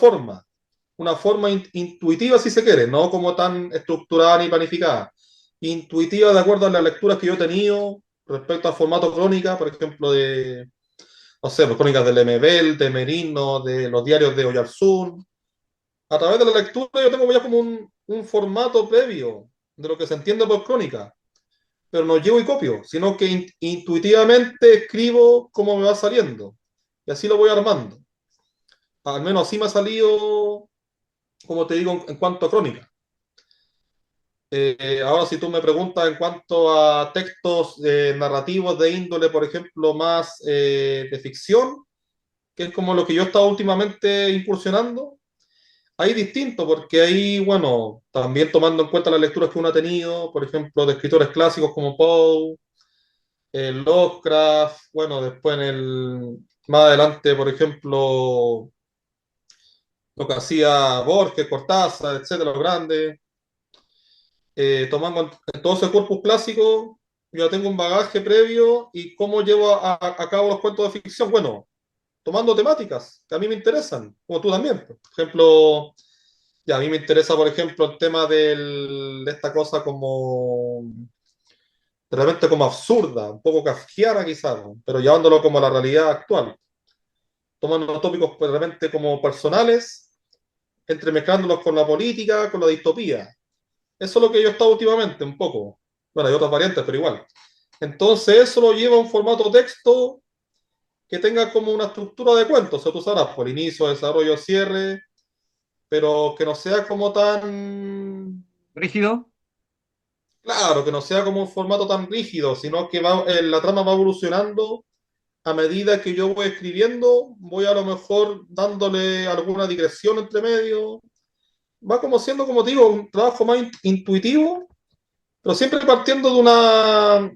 forma intuitiva si se quiere, no como tan estructurada ni planificada, intuitiva de acuerdo a las lecturas que yo he tenido respecto al formato crónica, por ejemplo, no sé, pues, crónicas del MBL, de Merino, de los diarios de Oyarzún. A través de la lectura yo tengo ya como un formato previo de lo que se entiende por crónica, pero no llevo y copio, sino que intuitivamente escribo como me va saliendo y así lo voy armando. Al menos así me ha salido, como te digo, en cuanto a crónica. Ahora, si tú me preguntas en cuanto a textos narrativos de índole, por ejemplo, más de ficción, que es como lo que yo he estado últimamente incursionando, ahí distinto, porque ahí, bueno, también tomando en cuenta las lecturas que uno ha tenido, por ejemplo, de escritores clásicos como Poe, Lovecraft, bueno, después más adelante, por ejemplo, lo que hacía Borges, Cortázar, etcétera, los grandes, tomando en todo ese corpus clásico, yo tengo un bagaje previo y cómo llevo a cabo los cuentos de ficción. Bueno, tomando temáticas que a mí me interesan, como tú también. Por ejemplo, ya a mí me interesa, por ejemplo, el tema de esta cosa como de repente como absurda, un poco kafkiana quizás, ¿no? Pero llevándolo como a la realidad actual, tomando tópicos pues, de repente como personales, entremezclándolos con la política, con la distopía. Eso es lo que yo he estado últimamente, un poco. Bueno, hay otras variantes, pero igual. Entonces eso lo lleva a un formato texto que tenga como una estructura de cuento, o sea, tú sabrás, por inicio, desarrollo, cierre, pero que no sea como tan, ¿Rígido? claro, que no sea como un formato tan rígido, sino que va, la trama va evolucionando a medida que yo voy escribiendo, voy a lo mejor dándole alguna digresión entre medio, va como siendo, como te digo, un trabajo más intuitivo, pero siempre partiendo de una,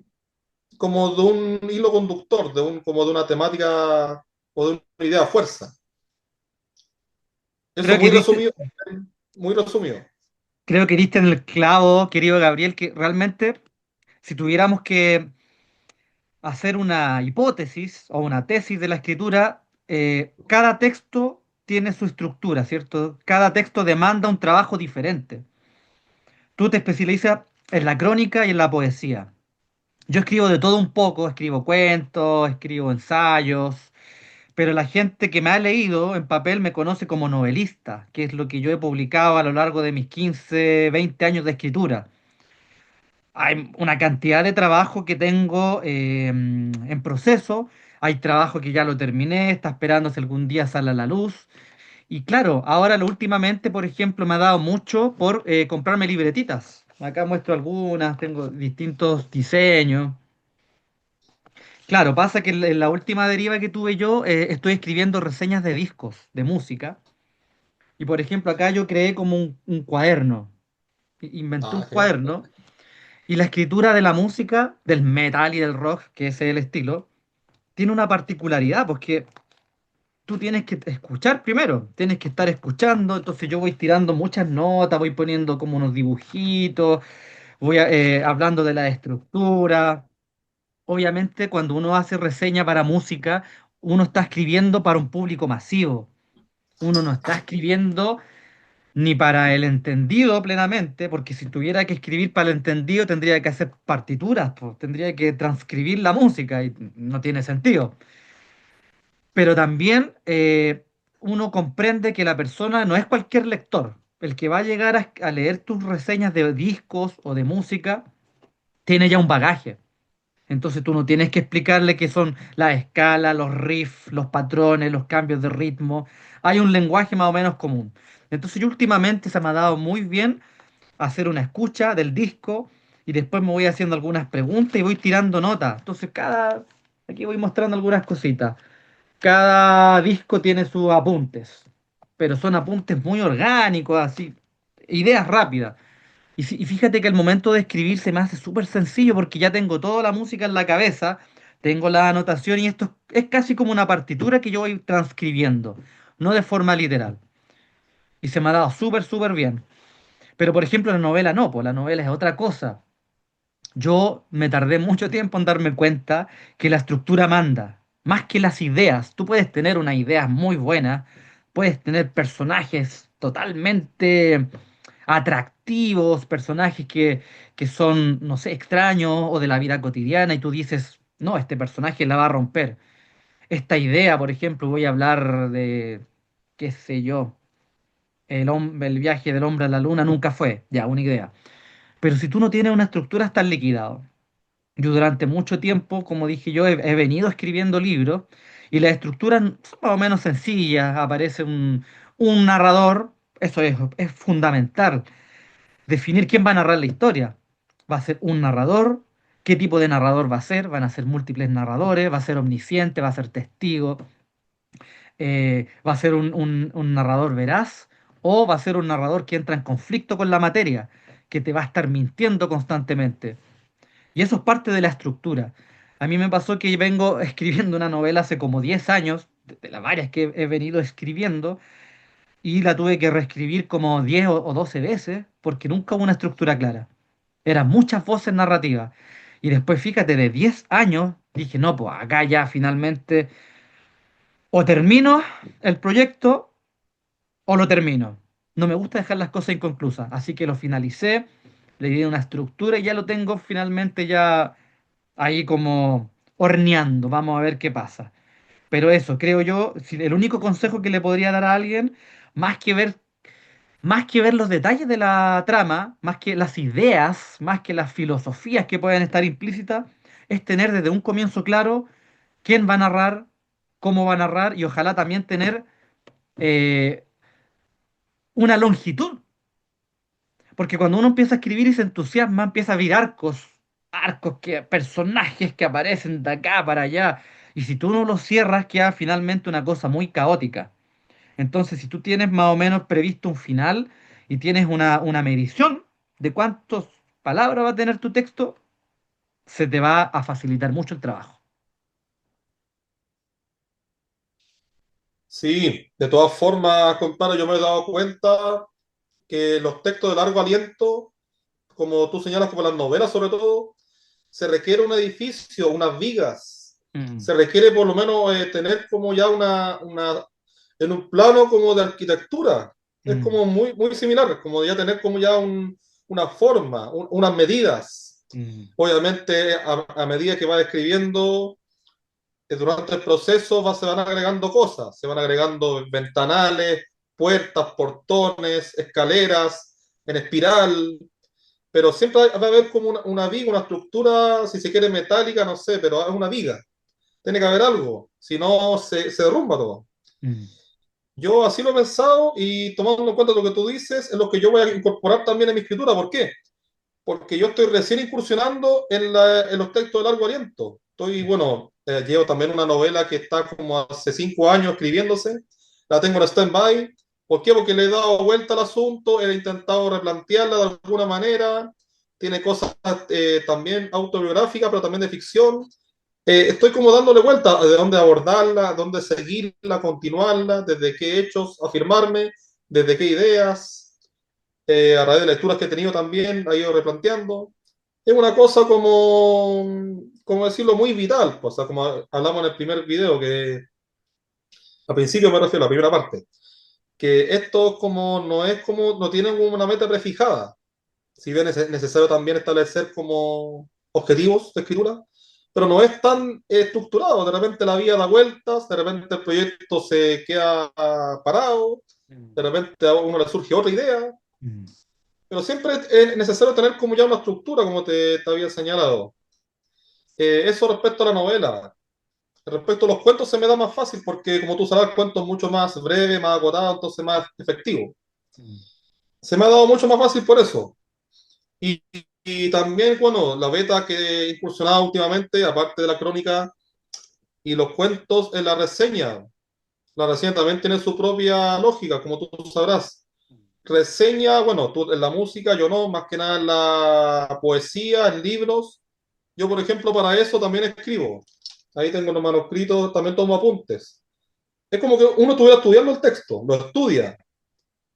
como de un hilo conductor, como de una temática o de una idea a fuerza. Eso Creo que diste, muy resumido. creo que diste en el clavo, querido Gabriel, que realmente si tuviéramos que hacer una hipótesis o una tesis de la escritura, cada texto tiene su estructura, ¿cierto? Cada texto demanda un trabajo diferente. Tú te especializas en la crónica y en la poesía. Yo escribo de todo un poco, escribo cuentos, escribo ensayos, pero la gente que me ha leído en papel me conoce como novelista, que es lo que yo he publicado a lo largo de mis 15, 20 años de escritura. Hay una cantidad de trabajo que tengo en proceso. Hay trabajo que ya lo terminé, está esperando si algún día sale a la luz. Y claro, ahora lo últimamente, por ejemplo, me ha dado mucho por comprarme libretitas. Acá muestro algunas, tengo distintos diseños. Claro, pasa que en la última deriva que tuve yo, estoy escribiendo reseñas de discos, de música. Y por ejemplo, acá yo creé como un cuaderno. Inventé un Ah, genial. cuaderno. Y la escritura de la música, del metal y del rock, que ese es el estilo, tiene una particularidad, porque tú tienes que escuchar primero, tienes que estar escuchando, entonces yo voy tirando muchas notas, voy poniendo como unos dibujitos, hablando de la estructura. Obviamente, cuando uno hace reseña para música, uno está escribiendo para un público masivo. Uno no está escribiendo ni para el entendido plenamente, porque si tuviera que escribir para el entendido tendría que hacer partituras, pues, tendría que transcribir la música y no tiene sentido. Pero también uno comprende que la persona no es cualquier lector. El que va a llegar a leer tus reseñas de discos o de música tiene ya un bagaje. Entonces tú no tienes que explicarle qué son las escalas, los riffs, los patrones, los cambios de ritmo. Hay un lenguaje más o menos común. Entonces yo últimamente se me ha dado muy bien hacer una escucha del disco y después me voy haciendo algunas preguntas y voy tirando notas. Entonces aquí voy mostrando algunas cositas. Cada disco tiene sus apuntes, pero son apuntes muy orgánicos, así, ideas rápidas. Y fíjate que el momento de escribir se me hace súper sencillo porque ya tengo toda la música en la cabeza, tengo la anotación y esto es casi como una partitura que yo voy transcribiendo, no de forma literal. Y se me ha dado súper, súper bien. Pero por ejemplo la novela no, pues la novela es otra cosa. Yo me tardé mucho tiempo en darme cuenta que la estructura manda, más que las ideas. Tú puedes tener unas ideas muy buenas, puedes tener personajes totalmente atractivos, personajes que son, no sé, extraños o de la vida cotidiana y tú dices, no, este personaje la va a romper. Esta idea, por ejemplo, voy a hablar de, qué sé yo, el viaje del hombre a la luna nunca fue, ya, una idea. Pero si tú no tienes una estructura, estás liquidado. Yo durante mucho tiempo, como dije yo, he venido escribiendo libros y las estructuras son más o menos sencillas. Aparece un narrador, eso es fundamental. Definir quién va a narrar la historia. ¿Va a ser un narrador? ¿Qué tipo de narrador va a ser? ¿Van a ser múltiples narradores? ¿Va a ser omnisciente? ¿Va a ser testigo? ¿Va a ser un narrador veraz? ¿O va a ser un narrador que entra en conflicto con la materia, que te va a estar mintiendo constantemente? Y eso es parte de la estructura. A mí me pasó que vengo escribiendo una novela hace como 10 años, de las varias que he venido escribiendo, y la tuve que reescribir como 10 o 12 veces, porque nunca hubo una estructura clara. Eran muchas voces narrativas. Y después, fíjate, de 10 años, dije, no, pues acá ya finalmente o termino el proyecto o lo termino. No me gusta dejar las cosas inconclusas, así que lo finalicé, le di una estructura y ya lo tengo finalmente ya ahí como horneando, vamos a ver qué pasa. Pero eso, creo yo, el único consejo que le podría dar a alguien, más que ver, más que ver los detalles de la trama, más que las ideas, más que las filosofías que pueden estar implícitas, es tener desde un comienzo claro quién va a narrar, cómo va a narrar y ojalá también tener eh, una longitud. Porque cuando uno empieza a escribir y se entusiasma, empieza a ver arcos, personajes que aparecen de acá para allá. Y si tú no los cierras, queda finalmente una cosa muy caótica. Entonces, si tú tienes más o menos previsto un final y tienes una medición de cuántas palabras va a tener tu texto, se te va a facilitar mucho el trabajo. Sí, de todas formas, compadre, yo me he dado cuenta que los textos de largo aliento, como tú señalas, como las novelas sobre todo, se requiere un edificio, unas vigas, Mm, se requiere por lo menos tener como ya en un plano como de arquitectura. Es mm, como muy similar, como ya tener como ya una forma, unas medidas. mm, Obviamente, a medida que va escribiendo, durante el proceso se van agregando cosas, se van agregando ventanales, puertas, portones, escaleras, en espiral, pero siempre va a haber como una viga, una estructura, si se quiere metálica, no sé, pero es una viga. Tiene que haber algo, si no se derrumba todo. mm, Yo así lo he pensado y tomando en cuenta lo que tú dices, es lo que yo voy a incorporar también en mi escritura. ¿Por qué? Porque yo estoy recién incursionando en los textos de largo aliento. Bueno, llevo también una novela que está como hace 5 años escribiéndose, la tengo en stand-by. ¿Por qué? Porque le he dado vuelta al asunto, he intentado replantearla de alguna manera, tiene cosas también autobiográficas, pero también de ficción. Estoy como dándole vuelta de dónde abordarla, dónde seguirla, continuarla, desde qué hechos afirmarme, desde qué ideas, a raíz de lecturas que he tenido también, ha ido replanteando. Es una cosa como decirlo, muy vital, pues, o sea, como hablamos en el primer video, que al principio me refiero a la primera parte, que esto como no tiene como una meta prefijada, si bien es necesario también establecer como objetivos de escritura, pero no es tan estructurado. De repente la vida da vueltas, de repente el proyecto se queda parado, mm, de repente a uno le surge otra idea, mm. pero siempre es necesario tener como ya una estructura, como te había señalado. Eso respecto a la novela. Respecto a los cuentos se me da más fácil porque, como tú sabes, el cuento es mucho más breve, más acotado, entonces más efectivo. Mm. Se me ha dado mucho más fácil por eso. Y, y también, bueno, la beta que he incursionado últimamente, aparte de la crónica y los cuentos, en la reseña. La reseña también tiene su propia lógica, como tú sabrás. Reseña, bueno, tú en la música, yo no, más que nada en la poesía, en libros. Yo, por ejemplo, para eso también escribo. Ahí tengo los manuscritos, también tomo apuntes. Es como que uno estuviera estudiando el texto, lo estudia.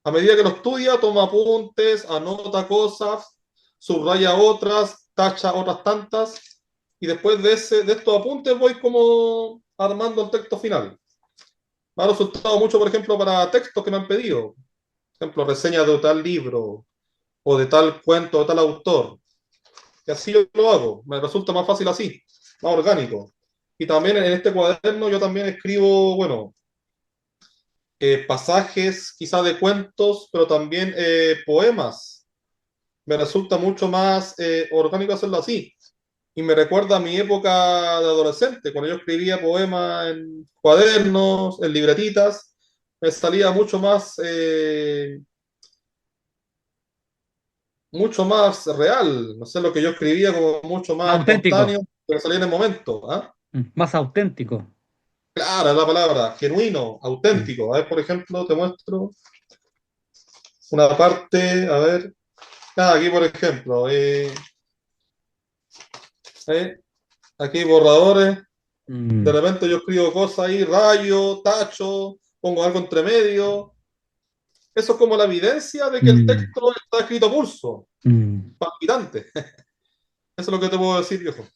A medida que lo estudia, toma apuntes, anota cosas, subraya otras, tacha otras tantas, y después de estos apuntes voy como armando el texto final. Me ha resultado mucho, por ejemplo, para textos que me han pedido. Por ejemplo, reseñas de tal libro o de tal cuento de tal autor. Y así yo lo hago. Me resulta más fácil así, más orgánico. Y también en este cuaderno yo también escribo, bueno, pasajes quizás de cuentos, pero también poemas. Me resulta mucho más orgánico hacerlo así. Y me recuerda a mi época de adolescente, cuando yo escribía poemas en cuadernos, en libretitas, me salía mucho más real. No sé, lo que yo escribía como mucho Más más auténtico, espontáneo, pero salía en el momento. ¿Ah? más auténtico. Claro, es la palabra, genuino, Mm, auténtico. A ver, por ejemplo, te muestro una parte, a ver. Aquí, por ejemplo, eh, aquí borradores. De mm, repente yo escribo cosas ahí, rayo, tacho, pongo algo entre medio. Eso es como la evidencia de que el mm, texto está escrito a pulso, mm. palpitante. Eso es lo que te puedo decir, viejo.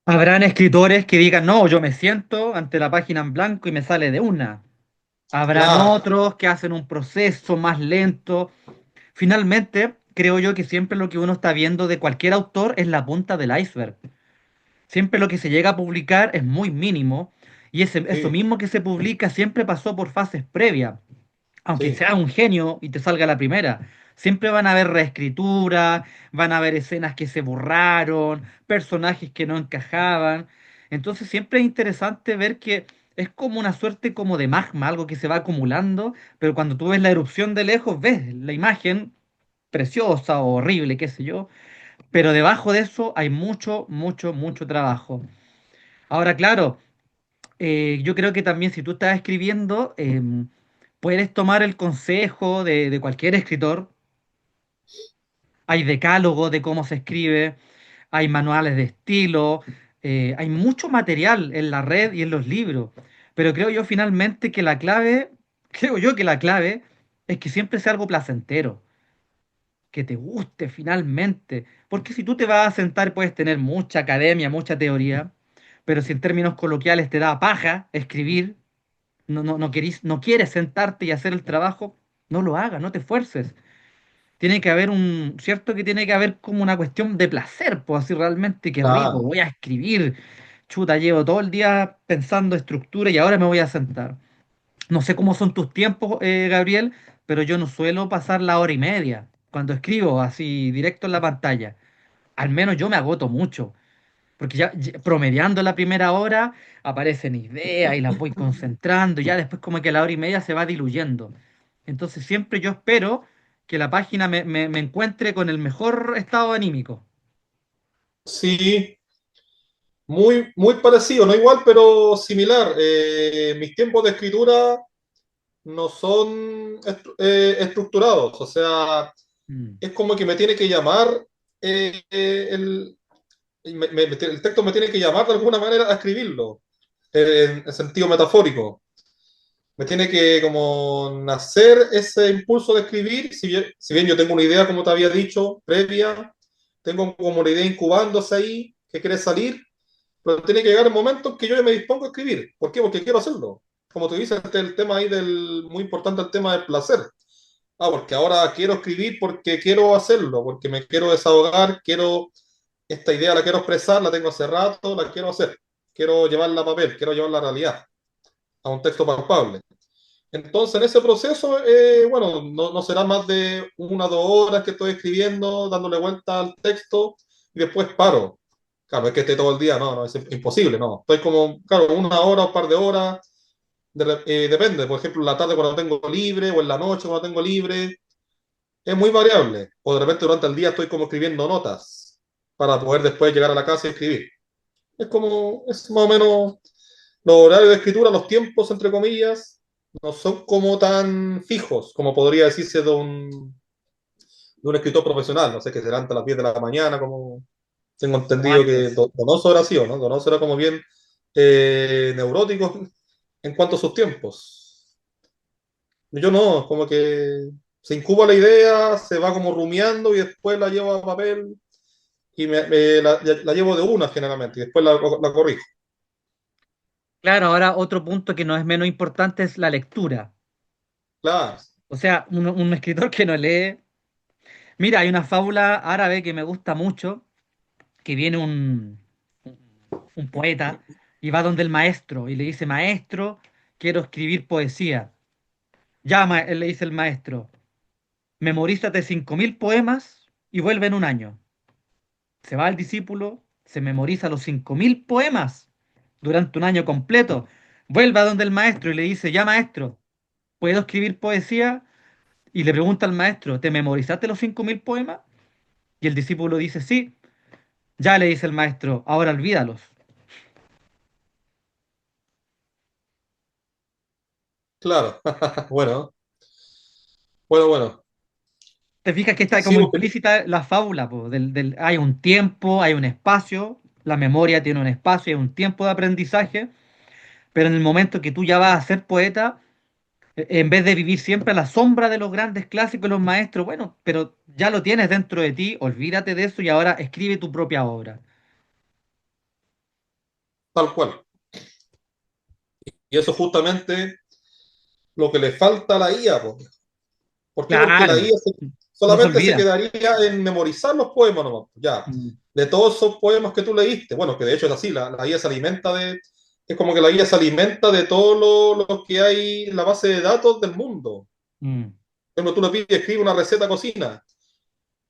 Habrán escritores que digan, no, yo me siento ante la página en blanco y me sale de una. Habrán Claro, otros que hacen un proceso más lento. Finalmente, creo yo que siempre lo que uno está viendo de cualquier autor es la punta del iceberg. Siempre lo que se llega a publicar es muy mínimo y eso sí, mismo que se publica siempre pasó por fases previas, aunque sí, sea un genio y te salga la primera. Siempre van a haber reescrituras, van a haber escenas que se borraron, personajes que no encajaban. Entonces siempre es interesante ver que es como una suerte como de magma, algo que se va acumulando, pero cuando tú ves la erupción de lejos, ves la imagen preciosa o horrible, qué sé yo, pero debajo de eso hay mucho, mucho, mucho trabajo. Ahora, claro, yo creo que también si tú estás escribiendo, puedes tomar el consejo de cualquier escritor. Hay decálogos de cómo se escribe, hay manuales de estilo, hay mucho material en la red y en los libros. Pero creo yo finalmente que la clave, creo yo que la clave es que siempre sea algo placentero, que te guste finalmente. Porque si tú te vas a sentar puedes tener mucha academia, mucha teoría, pero si en términos coloquiales te da paja escribir, no quieres sentarte y hacer el trabajo, no lo hagas, no te esfuerces. Tiene que haber cierto que tiene que haber como una cuestión de placer, pues así realmente, qué rico, Claro. voy a escribir, chuta, llevo todo el día pensando estructura y ahora me voy a sentar. No sé cómo son tus tiempos, Gabriel, pero yo no suelo pasar la hora y media cuando escribo así directo en la pantalla. Al menos yo me agoto mucho. Porque ya promediando la primera hora aparecen ideas y las voy concentrando, y ya después como que la hora y media se va diluyendo. Entonces siempre yo espero que la página me encuentre con el mejor estado anímico. Sí, muy, muy parecido, no igual, pero similar. Mis tiempos de escritura no son estructurados, o sea, Mm. es como que me tiene que llamar, el, el texto me tiene que llamar de alguna manera a escribirlo, en sentido metafórico. Me tiene que como nacer ese impulso de escribir, si bien yo tengo una idea, como te había dicho, previa, tengo como una idea incubándose ahí, que quiere salir, pero tiene que llegar el momento en que yo ya me dispongo a escribir. ¿Por qué? Porque quiero hacerlo. Como tú dices, el tema ahí muy importante el tema del placer. Ah, porque ahora quiero escribir porque quiero hacerlo, porque me quiero desahogar, esta idea la quiero expresar, la tengo hace rato, la quiero hacer. Quiero llevarla a papel, quiero llevarla a la realidad, a un texto palpable. Entonces, en ese proceso, bueno, no será más de 1 o 2 horas que estoy escribiendo, dándole vuelta al texto y después paro. Claro, es que esté todo el día, no, es imposible, no. Estoy como, claro, 1 hora, un par de horas, depende. Por ejemplo, en la tarde cuando tengo libre o en la noche cuando tengo libre, es muy variable. O de repente durante el día estoy como escribiendo notas para poder después llegar a la casa y escribir. Es más o menos los horarios de escritura, los tiempos, entre comillas, no son como tan fijos como podría decirse de un escritor profesional. No sé, que se levanta a las 10 de la mañana, como tengo O entendido que antes. Donoso era así, ¿no? Donoso era como bien neurótico en cuanto a sus tiempos. Yo no, como que se incuba la idea, se va como rumiando y después la llevo a papel y la llevo de una generalmente y después la corrijo. Claro, ahora otro punto que no es menos importante es la lectura. Claro, O sea, un escritor que no lee. Mira, hay una fábula árabe que me gusta mucho, que viene un poeta y va donde el maestro y le dice, maestro, quiero escribir poesía. Él le dice el maestro, memorízate 5.000 poemas y vuelve en un año. Se va el discípulo, se memoriza los 5.000 poemas durante un año completo. Vuelve a donde el maestro y le dice, ya maestro, ¿puedo escribir poesía? Y le pregunta al maestro, ¿te memorizaste los 5.000 poemas? Y el discípulo dice, sí. Ya le dice el maestro, ahora olvídalos. claro. Bueno, bueno. Te fijas que está Sí, como implícita la fábula, po, hay un tiempo, hay un espacio, la memoria tiene un espacio, hay un tiempo de aprendizaje, pero en el momento que tú ya vas a ser poeta, en vez de vivir siempre a la sombra de los grandes clásicos, los maestros, bueno, pero ya lo tienes dentro de ti, olvídate de eso y ahora escribe tu propia obra. tal cual. Y eso justamente lo que le falta a la IA, po. ¿Por qué? Porque la Claro, IA no se solamente se olvida. quedaría en memorizar los poemas nomás. Ya, Mm, de todos esos poemas que tú leíste, bueno, que de hecho es así, la IA se alimenta es como que la IA se alimenta de todo lo que hay en la base de datos del mundo. mm. ejemplo, tú le pides, escribe una receta de cocina,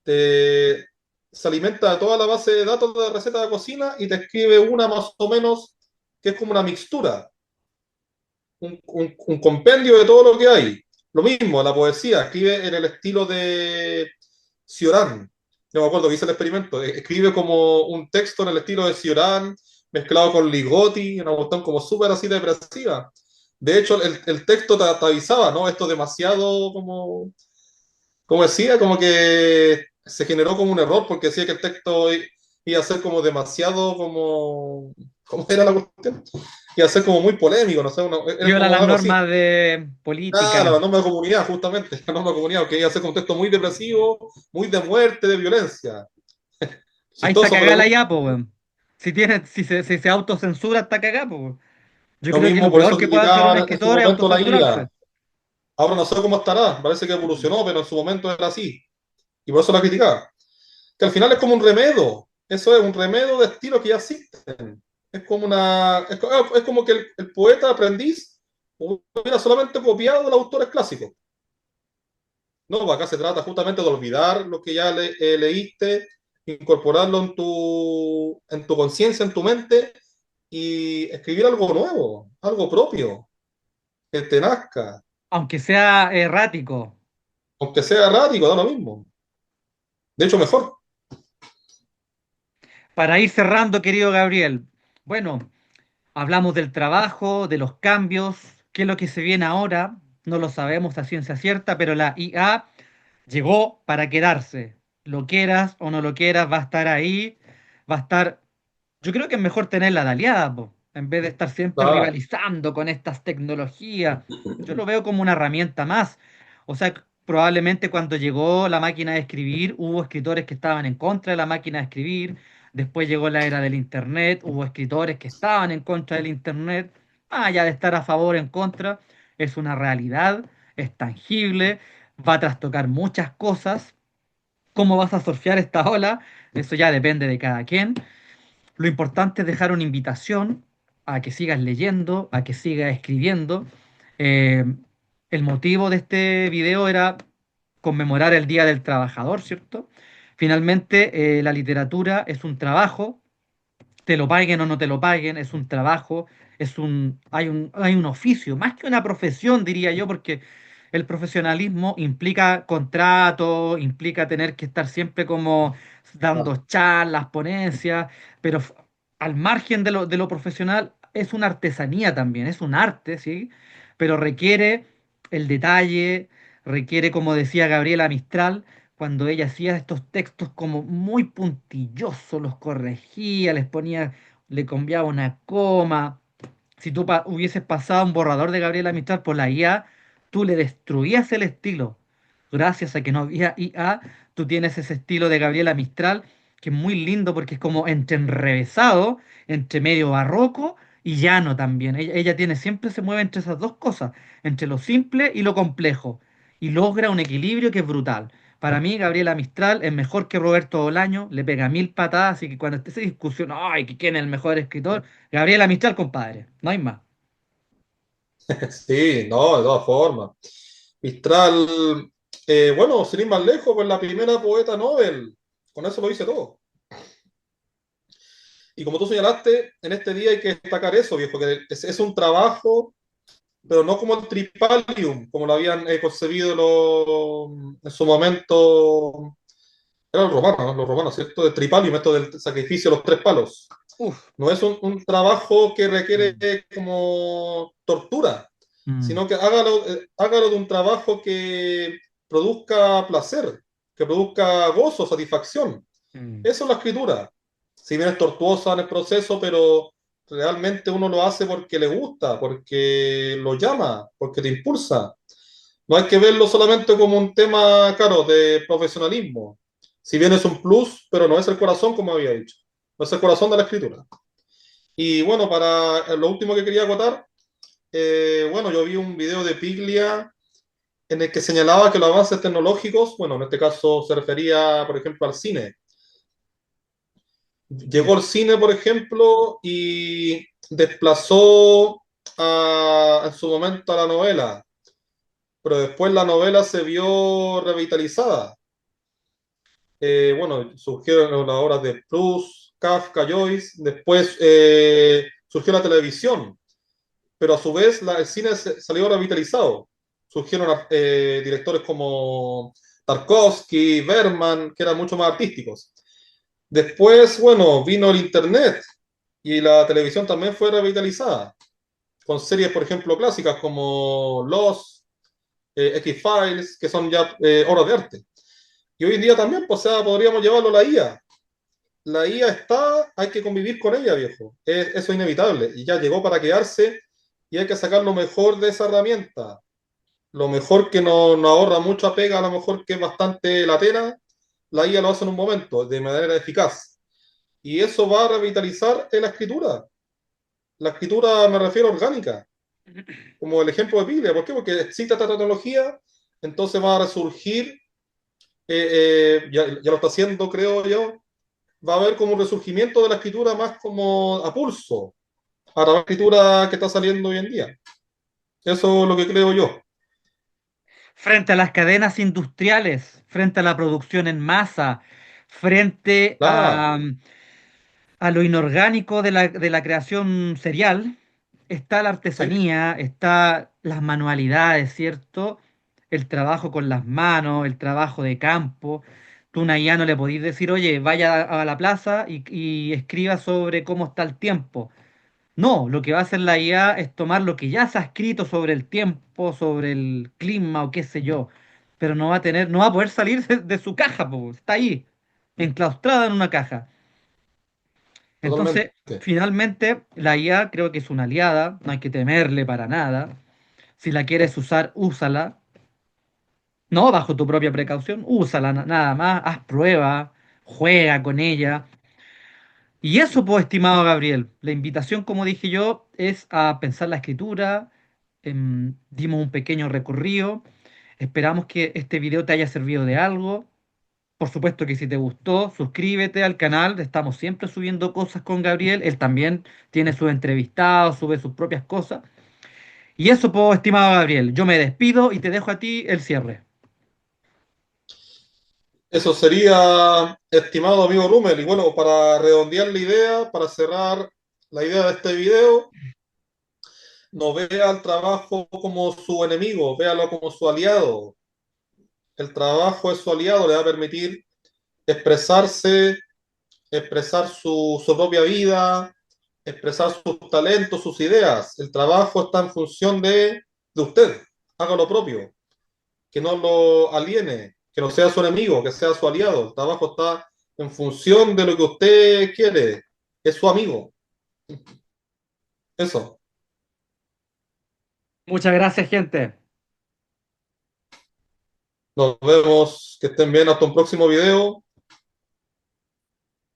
te, se alimenta de toda la base de datos de receta de cocina y te escribe una más o menos que es como una mixtura, un compendio de todo lo que hay. Lo mismo, la poesía, escribe en el estilo de Cioran. No me acuerdo que hice el experimento. Escribe como un texto en el estilo de Cioran, mezclado con Ligotti, una cuestión como súper así depresiva. De hecho, el texto te avisaba, ¿no? Esto demasiado como decía, como que se generó como un error porque decía que el texto iba a ser como demasiado como... ¿Cómo era la cuestión? Iba a ser como muy polémico, no sé, era Viola como las algo así. normas de Claro, política. la norma de comunidad, justamente, la norma de comunidad, que iba a ser un texto muy depresivo, muy de muerte, de violencia. Ahí está Chistoso, pero cagada es la ya, po, weón. Si se autocensura, está cagada, po, weón. Yo lo creo que mismo, lo por peor eso que puede hacer un criticaban en su escritor es momento la autocensurarse. IA. Ahora no sé cómo estará, parece que Mm. evolucionó, pero en su momento era así. Y por eso la criticaba. Que al final es como un remedio. Eso es un remedio de estilos que ya existen. Es como es como que el poeta aprendiz hubiera solamente copiado de los autores clásicos. No, pues acá se trata justamente de olvidar lo que ya leíste, incorporarlo en tu conciencia, en tu mente y escribir algo nuevo, algo propio, que te nazca, Aunque sea errático. aunque sea errático, da lo mismo. De hecho, mejor. Para ir cerrando, querido Gabriel. Bueno, hablamos del trabajo, de los cambios, qué es lo que se viene ahora. No lo sabemos a ciencia cierta, pero la IA llegó para quedarse. Lo quieras o no lo quieras, va a estar ahí, va a estar. Yo creo que es mejor tenerla de aliada, po, en vez de estar siempre Claro. rivalizando con estas tecnologías. Yo lo veo como una herramienta más. O sea, probablemente cuando llegó la máquina de escribir, hubo escritores que estaban en contra de la máquina de escribir. Después llegó la era del Internet, hubo escritores que estaban en contra del Internet. Más allá de estar a favor o en contra, es una realidad, es tangible, va a trastocar muchas cosas. ¿Cómo vas a surfear esta ola? Eso ya depende de cada quien. Lo importante es dejar una invitación a que sigas leyendo, a que sigas escribiendo. Eh, el motivo de este video era conmemorar el Día del Trabajador, ¿cierto? Finalmente, la literatura es un trabajo, te lo paguen o no te lo paguen, es un trabajo, hay un oficio, más que una profesión, diría yo, porque el profesionalismo implica contrato, implica tener que estar siempre como dando charlas, ponencias, pero al margen de lo profesional es una artesanía también, es un arte, ¿sí? Pero requiere el detalle, requiere, como decía Gabriela Mistral, cuando ella hacía estos textos como muy puntillosos, los corregía, les ponía, le cambiaba una coma. Si tú hubieses pasado un borrador de Gabriela Mistral por la IA, tú le destruías el estilo. Gracias a que no había IA, tú tienes ese estilo de Gabriela Mistral, que es muy lindo porque es como entre enrevesado, entre medio barroco y llano también. Ella tiene, siempre se mueve entre esas dos cosas, entre lo simple y lo complejo, y logra un equilibrio que es brutal. Para mí, Gabriela Mistral es mejor que Roberto Bolaño, le pega 1000 patadas, así que cuando esté esa discusión, ay, que quién es el mejor escritor, Gabriela Mistral, compadre, no hay más. Sí, no, de todas formas. Mistral, bueno, sin ir más lejos, pues la primera poeta Nobel. Con eso lo hice todo. Y como tú señalaste, en este día hay que destacar eso, viejo, que es un trabajo, pero no como el Tripalium, como lo habían concebido en su momento. Eran los romanos, ¿no? Los romanos, ¿cierto? De Tripalium, esto del sacrificio de los tres palos. Uf. No es un trabajo que requiere Mm, como tortura, mm, sino que hágalo de un trabajo que produzca placer, que produzca gozo, satisfacción. mm. Eso es la escritura. Si bien es tortuosa en el proceso, pero realmente uno lo hace porque le gusta, porque lo llama, porque te impulsa. No hay que verlo solamente como un tema, claro, de profesionalismo. Si bien es un plus, pero no es el corazón, como había dicho. No es el corazón de la escritura. Y bueno, para lo último que quería acotar, bueno, yo vi un video de Piglia en el que señalaba que los avances tecnológicos, bueno, en este caso se refería, por ejemplo, al cine. Ya. Llegó el cine, por ejemplo, y desplazó en su momento a la novela. pero después la novela se vio revitalizada. Bueno, surgieron las obras de Proust, Kafka, Joyce, después surgió la televisión, pero a su vez el cine salió revitalizado. Surgieron directores como Tarkovsky, Bergman, que eran mucho más artísticos. Después, bueno, vino el Internet y la televisión también fue revitalizada, con series, por ejemplo, clásicas como Lost, X-Files, que son ya obras de arte. Y hoy en día también, pues, o sea, podríamos llevarlo a la IA. La IA está, hay que convivir con ella, viejo. Eso es inevitable. Y ya llegó para quedarse y hay que sacar lo mejor de esa herramienta. Lo mejor que nos ahorra mucha pega, a lo mejor que es bastante latera, la IA lo hace en un momento, de manera eficaz. Y eso va a revitalizar en la escritura. La escritura me refiero orgánica, como el ejemplo de Biblia. ¿Por qué? Porque existe esta tecnología, entonces va a resurgir, ya lo está haciendo, creo yo, va a haber como un resurgimiento de la escritura más como a pulso, a la escritura que está saliendo hoy en día. Eso es lo que creo yo. Frente a las cadenas industriales, frente a la producción en masa, frente Claro, a lo inorgánico de la creación serial, está la sí, artesanía, está las manualidades, ¿cierto? El trabajo con las manos, el trabajo de campo. Tú a IA no le podís decir, oye, vaya a la plaza y escriba sobre cómo está el tiempo. No, lo que va a hacer la IA es tomar lo que ya se ha escrito sobre el tiempo, sobre el clima o qué sé yo, pero no va a tener, no va a poder salir de su caja, po, está ahí, enclaustrada en una caja. Entonces, totalmente. finalmente, la IA creo que es una aliada, no hay que temerle para nada. Si la quieres usar, úsala. No bajo tu propia precaución, úsala nada más, haz pruebas, juega con ella. Y eso, pues, estimado Gabriel, la invitación, como dije yo, es a pensar la escritura. Dimos un pequeño recorrido. Esperamos que este video te haya servido de algo. Por supuesto que si te gustó, suscríbete al canal. Estamos siempre subiendo cosas con Gabriel. Él también tiene sus entrevistados, sube sus propias cosas. Y eso, pues, estimado Gabriel, yo me despido y te dejo a ti el cierre. Eso sería, estimado amigo Rummel. Y bueno, para redondear la idea, para cerrar la idea de este video, no vea el trabajo como su enemigo, véalo como su aliado. El trabajo es su aliado, le va a permitir expresarse, expresar su propia vida, expresar sus talentos, sus ideas. El trabajo está en función de usted. Haga lo propio, que no lo aliene, que no sea su enemigo, que sea su aliado. El trabajo está en función de lo que usted quiere. Es su amigo. Eso. Muchas gracias, gente. Nos vemos. Que estén bien. Hasta un próximo video.